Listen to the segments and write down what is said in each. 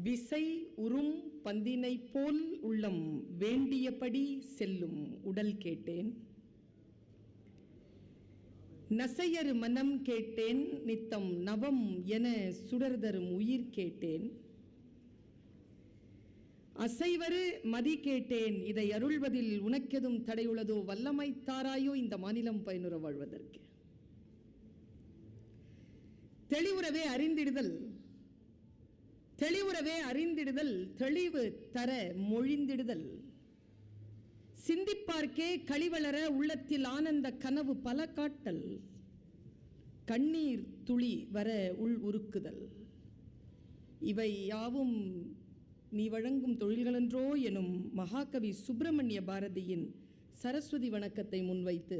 விசை உறும் பந்தினை போல் உள்ளம் வேண்டியபடி செல்லும் உடல் கேட்டேன். நசையரு மனம் கேட்டேன், நித்தம் நவம் என சுடர்தரும் உயிர் கேட்டேன். அசைவரு மதி கேட்டேன், இதை அருள்வதில் உனக்கெதும் தடையுள்ளதோ, வல்லமை தாராயோ இந்த மாநிலம் பயனுற வாழ்வதற்கு. தெளிவுறவே அறிந்திடுதல், தெளிவுறவே அறிந்திடுதல், தெளிவு தர மொழிந்திடுதல். சிந்திப்பார்க்கே களிவளர உள்ளத்தில் ஆனந்த கனவு பல காட்டல். கண்ணீர் துளி வர உள் உருக்குதல். இவை யாவும் நீ வழங்கும் தொழில்களென்றோ எனும் மகாகவி சுப்பிரமணிய பாரதியின் சரஸ்வதி வணக்கத்தை முன்வைத்து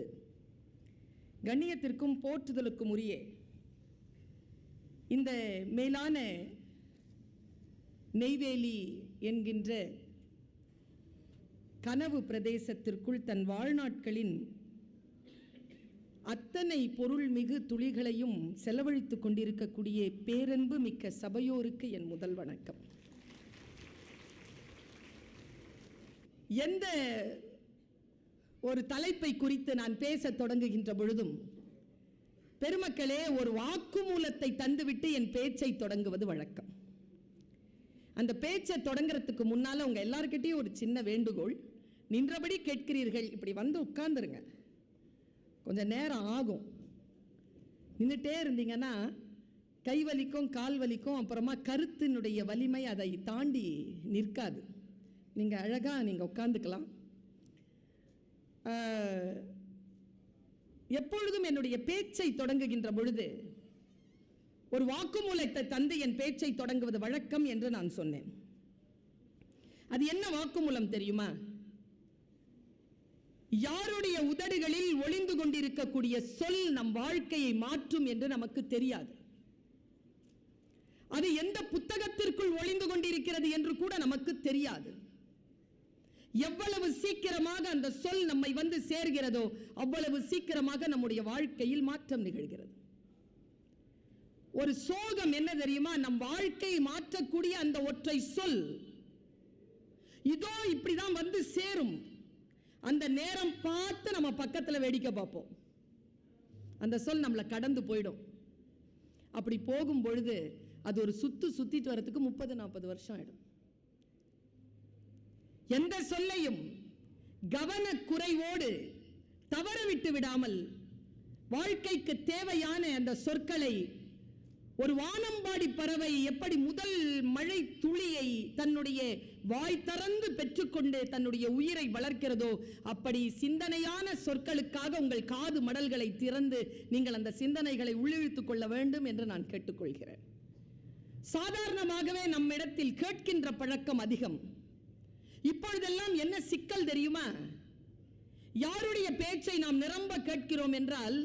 கண்ணியத்திற்கும் போற்றுதலுக்கும் உரிய இந்த மேலான நெய்வேலி என்கின்ற கனவு பிரதேசத்திற்குள் தன் வாழ்நாட்களின் அத்தனை பொருள் மிகு துளிகளையும் செலவழித்துக் கொண்டிருக்கக்கூடிய பேரன்பு மிக்க சபையோருக்கு என் முதல் வணக்கம். எந்த ஒரு தலைப்பை குறித்து நான் பேச தொடங்குகின்ற பொழுதும் பெருமக்களே ஒரு வாக்குமூலத்தை தந்துவிட்டு என் பேச்சை தொடங்குவது வழக்கம். அந்த பேச்சை தொடங்குறதுக்கு முன்னால உங்க எல்லார்கிட்டையும் ஒரு சின்ன வேண்டுகோள். நின்றபடி கேட்கிறீர்கள், இப்படி வந்து உட்கார்ந்துருங்க. கொஞ்சம் நேரம் ஆகும். நின்றுட்டே இருந்தீங்கன்னா கை வலிக்கும், கால் வலிக்கும், அப்புறமா கருத்தினுடைய வலிமை அதை தாண்டி நிற்காது. நீங்கள் அழகாக நீங்கள் உட்காந்துக்கலாம். எப்பொழுதும் என்னுடைய பேச்சை தொடங்குகின்ற பொழுது ஒரு வாக்குமூலத்தை தந்து என் பேச்சை தொடங்குவது வழக்கம் என்று நான் சொன்னேன். அது என்ன வாக்குமூலம் தெரியுமா? யாருடைய உதடுகளில் ஒளிந்து கொண்டிருக்கக்கூடிய சொல் நம் வாழ்க்கையை மாற்றும் என்று நமக்கு தெரியாது. அது எந்த புத்தகத்திற்குள் ஒளிந்து கொண்டிருக்கிறது என்று கூட நமக்கு தெரியாது. எவ்வளவு சீக்கிரமாக அந்த சொல் நம்மை வந்து சேர்கிறதோ அவ்வளவு சீக்கிரமாக நம்முடைய வாழ்க்கையில் மாற்றம் நிகழ்கிறது. ஒரு சோகம் என்ன தெரியுமா? நம் வாழ்க்கையை மாற்றக்கூடிய அந்த ஒற்றை சொல் இதோ இப்படிதான் வந்து சேரும். அந்த நேரம் பார்த்து நம்ம பக்கத்தில் வேடிக்கை பார்ப்போம். அந்த சொல் நம்மளை கடந்து போயிடும். அப்படி போகும் பொழுது அது ஒரு சுத்திட்டு வரதுக்கு 30-40 வருஷம் ஆயிடும். எந்த சொல்லையும் கவனக்குறைவோடு தவற விட்டு விடாமல் வாழ்க்கைக்கு தேவையான அந்த சொற்களை ஒரு வானம்பாடி பறவை எப்படி முதல் மழை துளியை தன்னுடைய வாய் திறந்து பெற்றுக்கொண்டு தன்னுடைய உயிரை வளர்க்கிறதோ அப்படி சிந்தனையான சொற்களுக்காக உங்கள் காது மடல்களை திறந்து நீங்கள் அந்த சிந்தனைகளை உள்ளிழுத்துக் கொள்ள வேண்டும் என்று நான் கேட்டுக்கொள்கிறேன். சாதாரணமாகவே நம்மிடத்தில் கேட்கின்ற பழக்கம் அதிகம். இப்பொழுதெல்லாம் என்ன சிக்கல் தெரியுமா? யாருடைய பேச்சை நாம் நிரம்ப கேட்கிறோம் என்றால்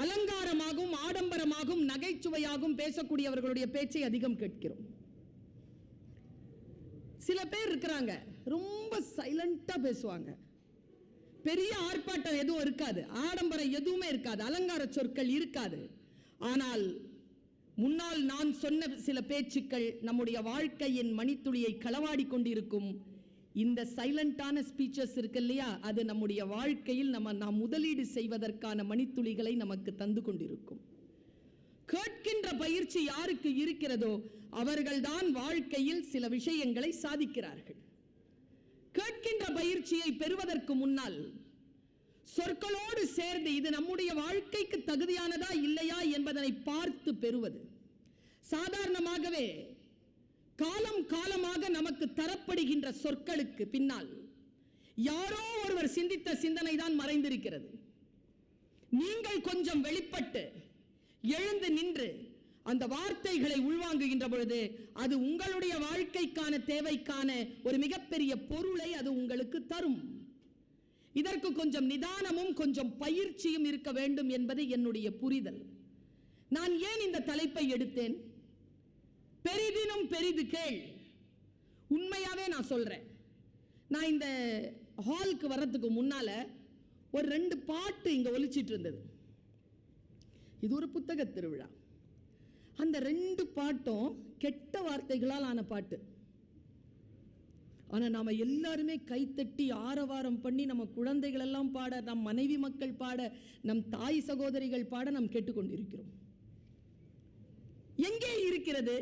அலங்காரமாகவும் ஆடம்பரமாகவும் நகைச்சுவையாகவும் பேசக்கூடியவர்களுடைய பேச்சை அதிகம் கேட்கிறோம். சில பேர் இருக்கிறாங்க, ரொம்ப சைலண்டா பேசுவாங்க. பெரிய ஆர்ப்பாட்டம் எதுவும் இருக்காது, ஆடம்பரம் எதுவுமே இருக்காது, அலங்கார சொற்கள் இருக்காது. ஆனால் முன்னால் நான் சொன்ன சில பேச்சுக்கள் நம்முடைய வாழ்க்கையின் மணித்துளியை களவாடி கொண்டிருக்கும். இந்த சைலண்டான ஸ்பீச்சஸ் இருக்கு இல்லையா, அது நம்முடைய வாழ்க்கையில் நாம் முதலீடு செய்வதற்கான மணித்துளிகளை நமக்கு தந்து கொண்டிருக்கும். கேட்கின்ற பயிற்சி யாருக்கு இருக்கிறதோ அவர்கள்தான் வாழ்க்கையில் சில விஷயங்களை சாதிக்கிறார்கள். கேட்கின்ற பயிற்சியை பெறுவதற்கு முன்னால் சொற்களோடு சேர்ந்து இது நம்முடைய வாழ்க்கைக்கு தகுதியானதா இல்லையா என்பதனை பார்த்து பெறுவது. சாதாரணமாகவே காலம் காலமாக நமக்கு தரப்படுகின்ற சொற்களுக்கு பின்னால் யாரோ ஒருவர் சிந்தித்த சிந்தனை தான் மறைந்திருக்கிறது. நீங்கள் கொஞ்சம் வெளிப்பட்டு எழுந்து நின்று அந்த வார்த்தைகளை உள்வாங்குகின்ற பொழுது அது உங்களுடைய வாழ்க்கைக்கான தேவைக்கான ஒரு மிகப்பெரிய பொருளை அது உங்களுக்கு தரும். இதற்கு கொஞ்சம் நிதானமும் கொஞ்சம் பயிற்சியும் இருக்க வேண்டும் என்பது என்னுடைய புரிதல். நான் ஏன் இந்த தலைப்பை எடுத்தேன்? பெரிதினும் பெரிது கேள். உண்மையாவே நான் சொல்றேன். நான் இந்த ஹாலுக்கு வர்றதுக்கு முன்னால ஒரு 2 பாட்டு இங்க ஒலிச்சிட்டு இருந்தது. இது ஒரு புத்தக திருவிழா. அந்த 2 பாட்டும் கெட்ட வார்த்தைகளால் ஆன பாட்டு. ஆனால் நாம் எல்லாருமே கைத்தட்டி ஆரவாரம் பண்ணி நம்ம குழந்தைகள் எல்லாம் பாட, நம் மனைவி மக்கள் பாட, நம் தாய் சகோதரிகள் பாட நாம் கேட்டுக்கொண்டிருக்கிறோம். எங்கே இருக்கிறது?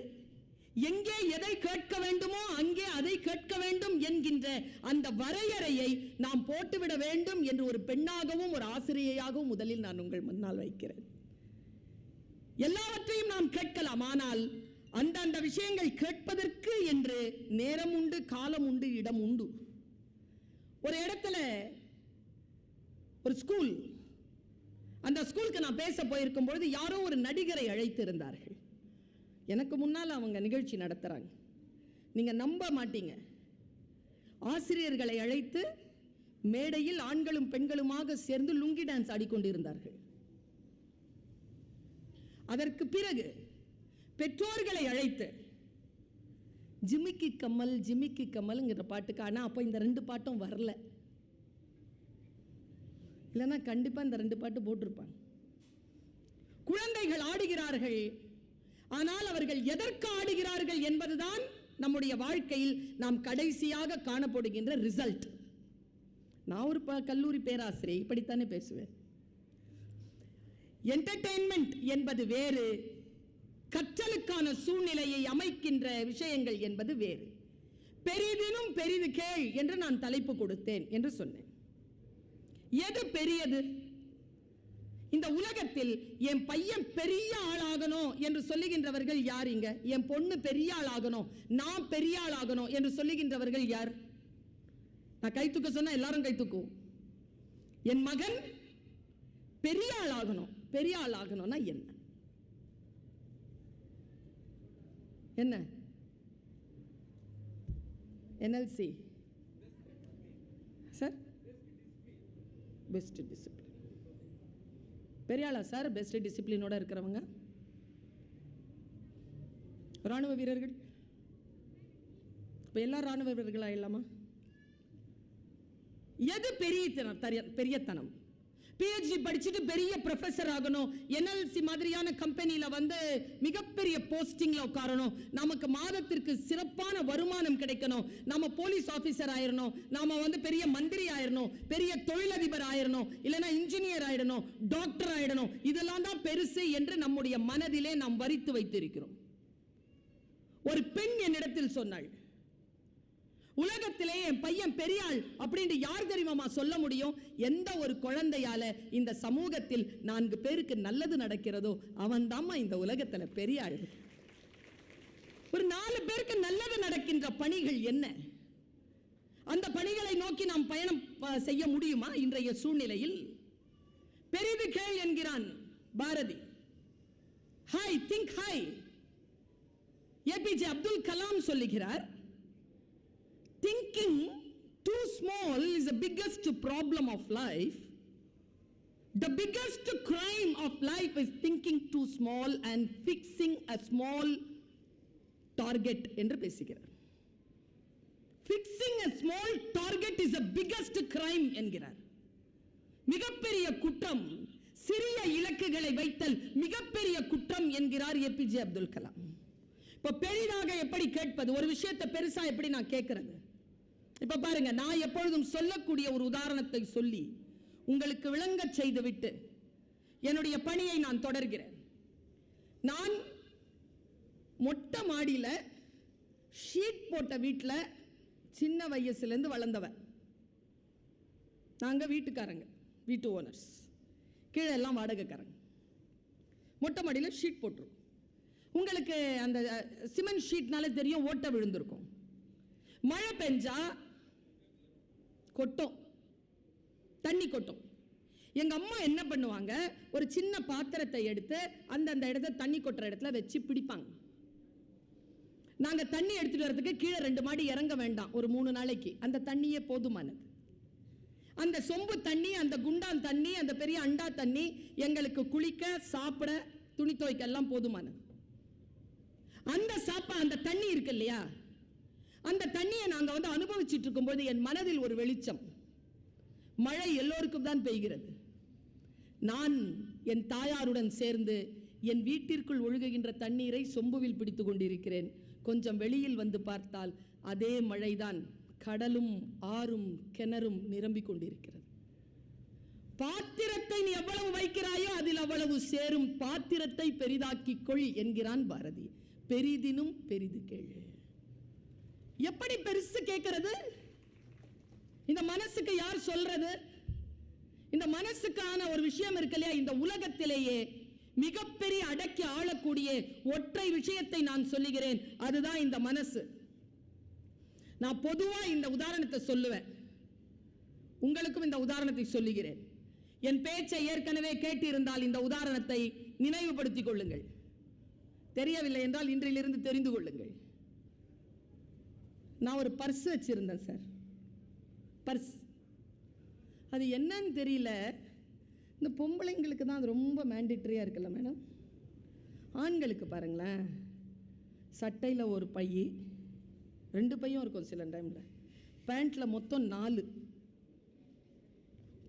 எங்கே எதை கேட்க வேண்டுமோ அங்கே அதை கேட்க வேண்டும் என்கின்ற அந்த வரையறையை நாம் போட்டுவிட வேண்டும் என்று ஒரு பெண்ணாகவும் ஒரு ஆசிரியையாகவும் முதலில் நான் உங்கள் முன்னால் வைக்கிறேன். எல்லாவற்றையும் நாம் கேட்கலாம், ஆனால் அந்த விஷயங்கள் கேட்பதற்கு என்று நேரம் உண்டு, காலம் உண்டு, இடம் உண்டு. ஒரு இடத்துல ஒரு ஸ்கூல், அந்த ஸ்கூலுக்கு நான் பேச போயிருக்கும் பொழுது யாரோ ஒரு நடிகரை அழைத்து இருந்தார்கள். எனக்கு முன்னால் அவங்க நிகழ்ச்சி நடத்துறாங்க. நீங்க நம்ப மாட்டீங்க, ஆசிரியர்களை அழைத்து மேடையில் ஆண்களும் பெண்களுமாக சேர்ந்து லுங்கி டான்ஸ் ஆடிக்கொண்டிருந்தார்கள். அதற்கு பிறகு பெற்றோர்களை அழைத்து ஜிமிக்கி கம்மல் ஜிமிக்கி கம்மல்ங்கிற பாட்டுக்கு, ஆனால் அப்போ இந்த 2 பாட்டும் வரல, இல்லைன்னா கண்டிப்பாக இந்த 2 பாட்டு போட்டிருப்பாங்க. குழந்தைகள் ஆடுகிறார்கள், ஆனால் அவர்கள் எதற்கு ஆடுகிறார்கள் என்பதுதான் நம்முடைய வாழ்க்கையில் நாம் கடைசியாக காணப்படுகின்ற ரிசல்ட். நான் ஒரு கல்லூரி பேராசிரியர், இப்படித்தானே பேசுவேன். என்டர்டெயின்மெண்ட் என்பது வேறு, கற்றலுக்கான சூழ்நிலையை அமைக்கின்ற விஷயங்கள் என்பது வேறு. பெரிதினும் பெரிது கேள் என்று நான் தலைப்பு கொடுத்தேன் என்று சொன்னேன். எது பெரியது? இந்த உலகத்தில் என் பையன் பெரிய ஆளாகணும் என்று சொல்லுகின்றவர்கள் யார்? இங்க என் பொண்ணு பெரிய ஆளாகணும், நான் பெரிய ஆளாகணும் என்று சொல்லுகின்றவர்கள் யார்? நான் கை தூக்க சொன்னா எல்லாரும் கை தூக்கும். என் மகன் பெரிய ஆளாகணும். பெரிய ஆளாகணும்னா என்ன? என்ன? NLC sir, best discipline. பெரிய ஆளா சார் பெஸ்ட் டிசிப்ளினோட இருக்கிறவங்க? ராணுவ வீரர்கள், இப்போ எல்லா ராணுவ வீரர்கள் ஆயிடலாமா? எது பெரியத்தனம்? PhD படிச்சுட்டு பெரிய ப்ரொஃபஸர் ஆகணும், NLC மாதிரியான கம்பெனியில் வந்து மிகப்பெரிய போஸ்டிங்ல உட்காரணும், நமக்கு மாதத்திற்கு சிறப்பான வருமானம் கிடைக்கணும், நம்ம போலீஸ் ஆபீசர் ஆயிரணும், நாம வந்து பெரிய மந்திரி ஆயிரணும், பெரிய தொழிலதிபர் ஆயிரணும், இல்லைன்னா இன்ஜினியர் ஆயிடணும், டாக்டர் ஆயிடணும், இதெல்லாம் தான் பெருசு என்று நம்முடைய மனதிலே நாம் வரித்து வைத்திருக்கிறோம். ஒரு பெண் என்னிடத்தில் சொன்னாள், உலகத்திலே என் பையன் பெரியாள் அப்படின்னு யார் தெரியுமா சொல்ல முடியும்? எந்த ஒரு குழந்தையால இந்த சமூகத்தில் 4 பேருக்கு நல்லது நடக்கிறதோ அவன் தாம்மா இந்த உலகத்துல பெரியாள். ஒரு 4 பேருக்கு நல்லது நடக்கின்ற பணிகள் என்ன? அந்த பணிகளை நோக்கி நாம் பயணம் செய்ய முடியுமா இன்றைய சூழ்நிலையில்? பெரிது கேள் என்கிறான் Bharathi. High, think high. APJ Abdul Kalam சொல்லுகிறார், thinking too small is the biggest problem of life. The biggest crime of life is thinking too small and fixing a small target என்று பேசுகிறார். Fixing a small target is the biggest crime என்கிறார். மிகப்பெரிய குற்றம் சிறிய இலக்குகளை வைத்தல் மிகப்பெரிய குற்றம் என்கிறார் APJ அப்துல் கலாம். இப்ப பெரிதாக எப்படி கேட்பது? ஒரு விஷயத்தை பெருசா எப்படி நான் கேட்கிறது? இப்ப பாருங்க, நான் எப்பொழுதும் சொல்லக்கூடிய ஒரு உதாரணத்தை சொல்லி உங்களுக்கு விளங்க செய்துவிட்டு என்னுடைய பணியை நான் தொடர்கிறேன். நான் மொட்டை மாடியில ஷீட் போட்ட வீட்டில் சின்ன வயசுலேருந்து வளர்ந்தவன். நாங்கள் வீட்டுக்காரங்க, வீட்டு ஓனர்ஸ், கீழே எல்லாம் வாடகைக்காரங்க. மொட்டை மாடியில் ஷீட் போட்டுருவோம். உங்களுக்கு அந்த சிமெண்ட் ஷீட்னாலே தெரியும், ஓட்டை விழுந்திருக்கும். மழை பெஞ்சா கொட்டும், தண்ணி கொட்டும். எங்க அம்மா என்ன பண்ணுவாங்க, ஒரு சின்ன பாத்திரத்தை எடுத்து அந்த இடத்த தண்ணி கொட்டுற இடத்துல வச்சு பிடிப்பாங்க. நாங்க தண்ணி எடுத்துட்டு வரதுக்கு கீழே 2 மாடி இறங்க வேண்டாம். ஒரு 3 நாளைக்கு அந்த தண்ணியே போதுமானது. அந்த சொம்பு தண்ணி, அந்த குண்டான் தண்ணி, அந்த பெரிய அண்டா தண்ணி எங்களுக்கு குளிக்க, சாப்பிட, துணி துவைக்க எல்லாம் போதுமானது. அந்த தண்ணி இருக்கு இல்லையா, அந்த தண்ணியை நாங்க வந்து அனுபவிச்சுட்டு இருக்கும்போது என் மனதில் ஒரு வெளிச்சம். மழை எல்லோருக்கும் தான் பெய்கிறது. நான் என் தாயாருடன் சேர்ந்து என் வீட்டிற்குள் ஒழுகுகின்ற தண்ணீரை சொம்புவில் பிடித்து கொண்டிருக்கிறேன். கொஞ்சம் வெளியில் வந்து பார்த்தால் அதே மழைதான், கடலும் ஆறும் கிணறும் நிரம்பிக் கொண்டிருக்கிறது. பாத்திரத்தை நீ எவ்வளவு வைக்கிறாயோ அதில் அவ்வளவு சேரும். பாத்திரத்தை பெரிதாக்கிக் கொள் என்கிறான் பாரதி. பெரிதினும் பெரிது கேளு. எப்படி பெருசு கேட்கிறது? இந்த மனசுக்கு யார் சொல்றது? இந்த மனசுக்கான ஒரு விஷயம் இருக்கு இல்லையா? இந்த உலகத்திலேயே மிகப்பெரிய அடக்கி ஆளக்கூடிய ஒற்றை விஷயத்தை நான் சொல்லுகிறேன், அதுதான் இந்த மனசு. நான் பொதுவா இந்த உதாரணத்தை சொல்லுவேன், உங்களுக்கும் இந்த உதாரணத்தை சொல்லுகிறேன். என் பேச்சை ஏற்கனவே கேட்டிருந்தால் இந்த உதாரணத்தை நினைவுபடுத்திக் கொள்ளுங்கள். தெரியவில்லை என்றால் இன்றிலிருந்து தெரிந்து கொள்ளுங்கள். நான் ஒரு பர்ஸ் வச்சிருந்தேன் சார். பர்ஸ் அது என்னன்னு தெரியல. இந்த பொம்பளைங்களுக்கு தான் அது ரொம்ப மேண்டேட்டரியா இருக்குல்ல மேடம். ஆண்களுக்கு பாருங்களேன், சட்டையில் ஒரு பை, 2 பையும் இருக்கும் சில டைம்ல, பேண்ட்ல மொத்தம் 4.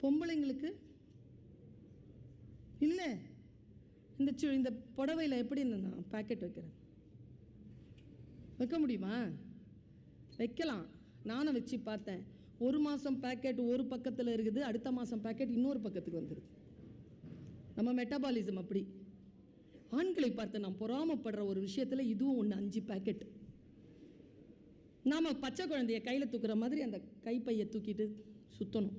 பொம்பளைங்களுக்கு இல்லை. இந்த புடவையில் எப்படி நான் பேக்கெட் வைக்கிறேன்? வைக்க முடியுமா? வைக்கலாம். நானும் வச்சு பார்த்தேன். 1 மாதம் பேக்கெட் ஒரு பக்கத்தில் இருக்குது, அடுத்த மாதம் பேக்கெட் இன்னொரு பக்கத்துக்கு வந்துடுது. நம்ம மெட்டபாலிசம் அப்படி. ஆண்களை பார்த்து நான் பொறாமப்படுற ஒரு விஷயத்தில் இதுவும் ஒன்று. 5 பேக்கெட். நாம் பச்சை குழந்தைய கையில் தூக்குற மாதிரி அந்த கைப்பையை தூக்கிட்டு சுற்றணும்.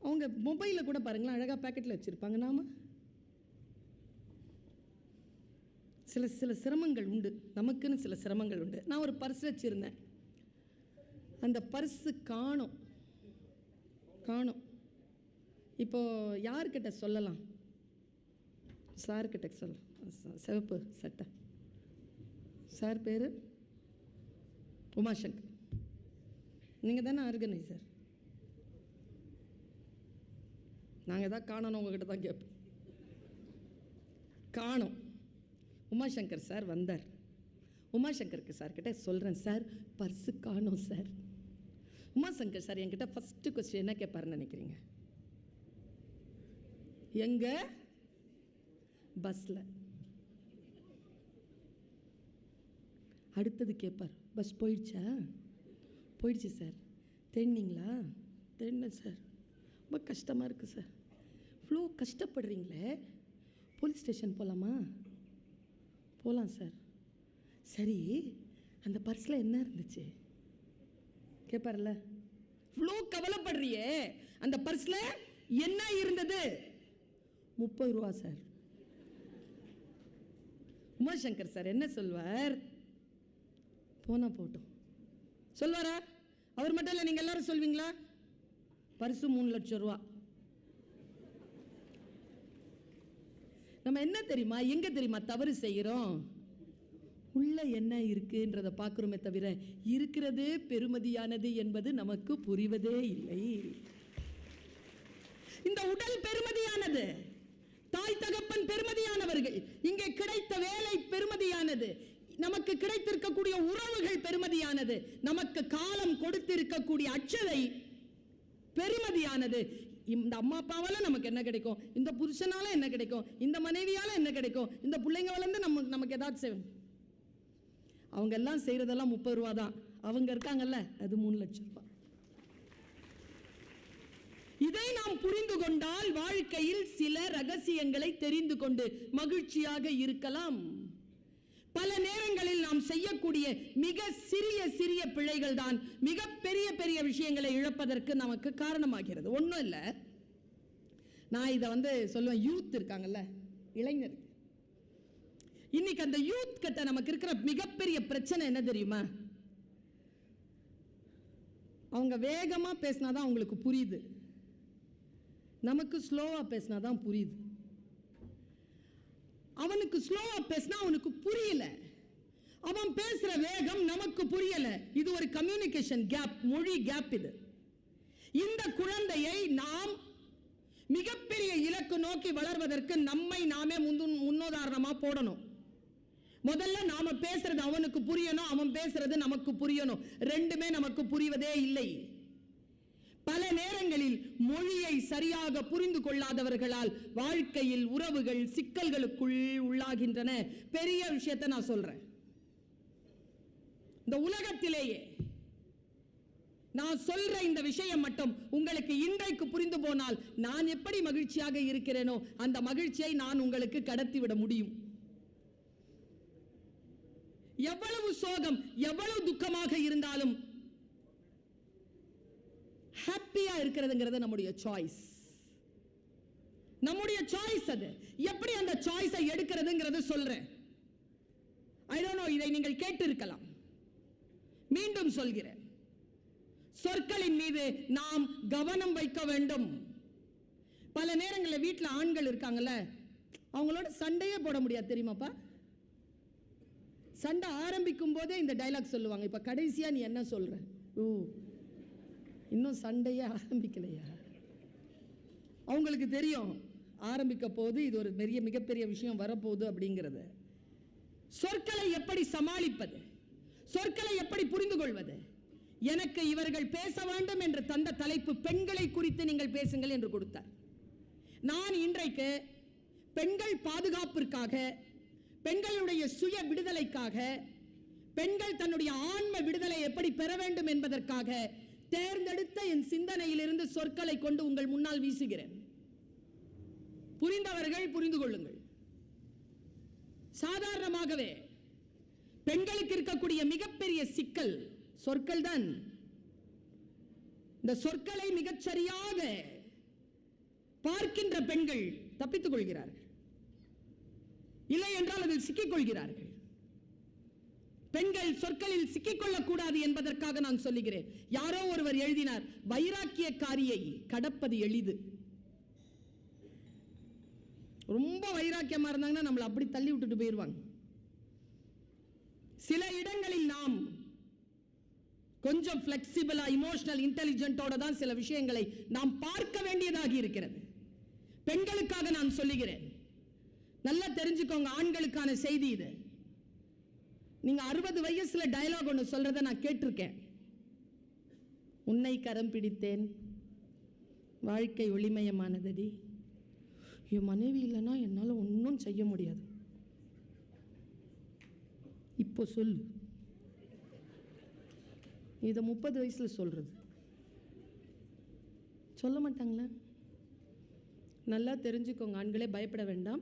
அவங்க மொபைலில் கூட பாருங்களேன், அழகாக பேக்கெட்டில் வச்சுருப்பாங்க. நாம் சில சிரமங்கள் உண்டு, நமக்குன்னு சில சிரமங்கள் உண்டு. நான் ஒரு பர்ஸ் வச்சுருந்தேன். அந்த பர்ஸு காணோம். இப்போ யார்கிட்ட சொல்லலாம்? சார்கிட்ட சொல்லலாம். சிவப்பு சட்டை சார் பேர் உமாசங்கர். நீங்கள் தானே ஆர்கனைசர். நாங்கள் தான் காணணும், உங்ககிட்ட தான் கேட்போம். காணோம். உமாசங்கர் சார் வந்தார். உமாசங்கருக்கு சார்கிட்ட சொல்கிறேன், சார் பர்ஸு காணோம் சார். உமாசங்கர் சார் என்கிட்ட ஃபஸ்ட்டு கொஸ்டின் என்ன கேட்பாருன்னு நினைக்கிறீங்க? எங்க? பஸ்ஸில். அடுத்தது கேட்பார், பஸ் போயிடுச்சா? போயிடுச்சு சார். தேடினீங்களா? தேடினேன் சார். ரொம்ப கஷ்டமாக இருக்குது சார். இவ்வளோ கஷ்டப்படுறீங்களே, போலீஸ் ஸ்டேஷன் போகலாமா? போகலாம் சார். சரி, அந்த பர்ஸில் என்ன இருந்துச்சு கேட்பார்ல. இவ்வளோ கவலைப்படுறியே, அந்த பர்ஸில் என்ன இருந்தது? 30 ரூபா சார். உமாசங்கர் சார் என்ன சொல்வார்? போனா போட்டோம் சொல்வாரா? அவர் மட்டும் இல்லை, நீங்கள் எல்லாரும் சொல்வீங்களா? பர்ஸு 3 லட்சம் ரூபா. நம்ம என்ன தெரியுமா, எங்க தெரியுமா தவறு செய்கிறோம்? உள்ள என்ன இருக்குன்றதை பார்க்குறோமே தவிர இருக்கிறது பெருமதியானது என்பது நமக்கு புரிவதே இல்லை. இந்த உடல் பெருமதியானது, தாய் தகப்பன் பெருமதியானவர்கள், இங்கே கிடைத்த வேலை பெருமதியானது, நமக்கு கிடைத்திருக்கக்கூடிய உறவுகள் பெருமதியானது, நமக்கு காலம் கொடுத்திருக்கக்கூடிய அச்சதை பெருமதியானது. இந்த அம்மா அப்பாவால நமக்கு என்ன கிடைக்கும்? இந்த புருஷனால என்ன கிடைக்கும்? இந்த மனைவியால என்ன கிடைக்கும்? இந்த பிள்ளைங்க வளர்ந்து நமக்கு ஏதாச்சும். அவங்க எல்லாம் செய்யறதெல்லாம் 30 ரூபா தான். அவங்க இருக்காங்கல்ல, அது 3 லட்சம் ரூபாய். இதை நாம் புரிந்து கொண்டால் வாழ்க்கையில் சில ரகசியங்களை தெரிந்து கொண்டு மகிழ்ச்சியாக இருக்கலாம். பல நேரங்களில் நாம் செய்யக்கூடிய மிக சிறிய பிழைகள் தான் மிக பெரிய விஷயங்களை இழப்பதற்கு நமக்கு காரணமாகிறது. ஒன்றும் இல்லை, நான் இதை சொல்லுவேன். யூத் இருக்காங்கல்ல, இளைஞர், இன்னைக்கு அந்த யூத் கிட்ட நமக்கு இருக்கிற மிகப்பெரிய பிரச்சனை என்ன தெரியுமா? அவங்க வேகமா பேசினாதான் அவங்களுக்கு புரியுது, நமக்கு ஸ்லோவா பேசினாதான் புரியுது. அவனுக்கு ஸ்லோவா பேசினா அவனுக்கு புரியல, அவன் பேசுற வேகம் நமக்கு புரியல. இது ஒரு கம்யூனிகேஷன் கேப், மொழி கேப். இது இந்த குழந்தையை நாம் மிகப்பெரிய இலக்கு நோக்கி வளர்வதற்கு நம்மை நாமே முன்னுதாரணமா போடணும். முதல்ல நாம பேசுறது அவனுக்கு புரியணும், அவன் பேசுறது நமக்கு புரியணும். ரெண்டுமே நமக்கு புரிவதே இல்லை. பல நேரங்களில் மொழியை சரியாக புரிந்து கொள்ளாதவர்களால் வாழ்க்கையில் உறவுகள் சிக்கல்களுக்குள் உள்ளாகின்றன. பெரிய விஷயத்தை நான் சொல்றேன். இந்த உலகத்திலேயே நான் சொல்ற இந்த விஷயம் மட்டும் உங்களுக்கு இன்றைக்கு புரிந்து போனால் நான் எப்படி மகிழ்ச்சியாக இருக்கிறேனோ அந்த மகிழ்ச்சியை நான் உங்களுக்கு கடத்திவிட முடியும். எவ்வளவு சோகம் எவ்வளவு துக்கமாக இருந்தாலும் ஹாப்பியா இருக்கிறதுங்கிறது நம்முடைய சாய்ஸ். நம்முடைய சாய்ஸ். அது எப்படி அந்த சாய்ஸை எடுக்கிறதுங்கிறது சொல்றேன். ஐ டோன்ட் நோ, இதை நீங்கள் கேட்டு இருக்கலாம். மீண்டும் சொல்கிறேன், சொற்களின் மீது நாம் கவனம் வைக்க வேண்டும். பல நேரங்களில் வீட்டில் ஆண்கள் இருக்காங்கல்ல, அவங்களோட சண்டையே போட முடியாது தெரியுமாப்பா. சண்டை ஆரம்பிக்கும் போதே இந்த டைலாக் சொல்லுவாங்க, இப்ப கடைசியா நீ என்ன சொல்ற? ஓ, இன்னும் சண்டையே ஆரம்பிக்கலையா? அவங்களுக்கு தெரியும் ஆரம்பிக்க போது இது ஒரு பெரிய மிகப்பெரிய விஷயம் வரப்போகுது அப்படிங்கிறது. சொற்களை எப்படி சமாளிப்பது, சொற்களை எப்படி புரிந்து கொள்வது? எனக்கு இவர்கள் பேச வேண்டும் என்று தந்த தலைப்பு பெண்களை குறித்து நீங்கள் பேசுங்கள் என்று கொடுத்தார். நான் இன்றைக்கு பெண்கள் பாதுகாப்பிற்காக, பெண்களுடைய சுய விடுதலைக்காக, பெண்கள் தன்னுடைய ஆன்ம விடுதலை எப்படி பெற வேண்டும் என்பதற்காக தேர்ந்தெடுத்த என் சிந்தனையிலிருந்து சொற்களை கொண்டு உங்கள் முன்னால் வீசுகிறேன். புரிந்தவர்கள் புரிந்து கொள்ளுங்கள். சாதாரணமாகவே பெண்களுக்கு இருக்கக்கூடிய மிகப்பெரிய சிக்கல் சொற்கள் தான். இந்த சொற்களை மிகச்சரியாக பார்க்கின்ற பெண்கள் தப்பித்துக் கொள்கிறார்கள், இல்லை என்றால் அதில் சிக்கிக் கொள்கிறார்கள். பெண்கள் சொற்களில் சிக்கிக்கொள்ளக் கூடாது என்பதற்காக நான் சொல்லுகிறேன். யாரோ ஒருவர் எழுதினார், வைராக்கியக்காரியை கடப்பது எளிது. ரொம்ப வைராக்கியமா இருந்தாங்கன்னா நம்மளை அப்படி தள்ளி விட்டுட்டு போயிருவாங்க. சில இடங்களில் நாம் கொஞ்சம் பிளெக்சிபிளா, இமோஷனல் இன்டெலிஜென்ட்டோட தான் சில விஷயங்களை நாம் பார்க்க வேண்டியதாக இருக்கிறது. பெண்களுக்காக நான் சொல்லுகிறேன், நல்லா தெரிஞ்சுக்கோங்க. ஆண்களுக்கான செய்தி இது. நீங்க 60 வயசுல டயலாக் ஒன்று சொல்றத நான் கேட்டிருக்கேன். உன்னை கரம் பிடித்தேன், வாழ்க்கை ஒளிமயமானதடி, என் மனைவி இல்லைன்னா என்னால் ஒன்றும் செய்ய முடியாது. இப்போ சொல்லு. இதை 30 வயசுல சொல்றது சொல்ல மாட்டாங்களே. நல்லா தெரிஞ்சுக்கோங்க ஆண்களே, பயப்பட வேண்டாம்.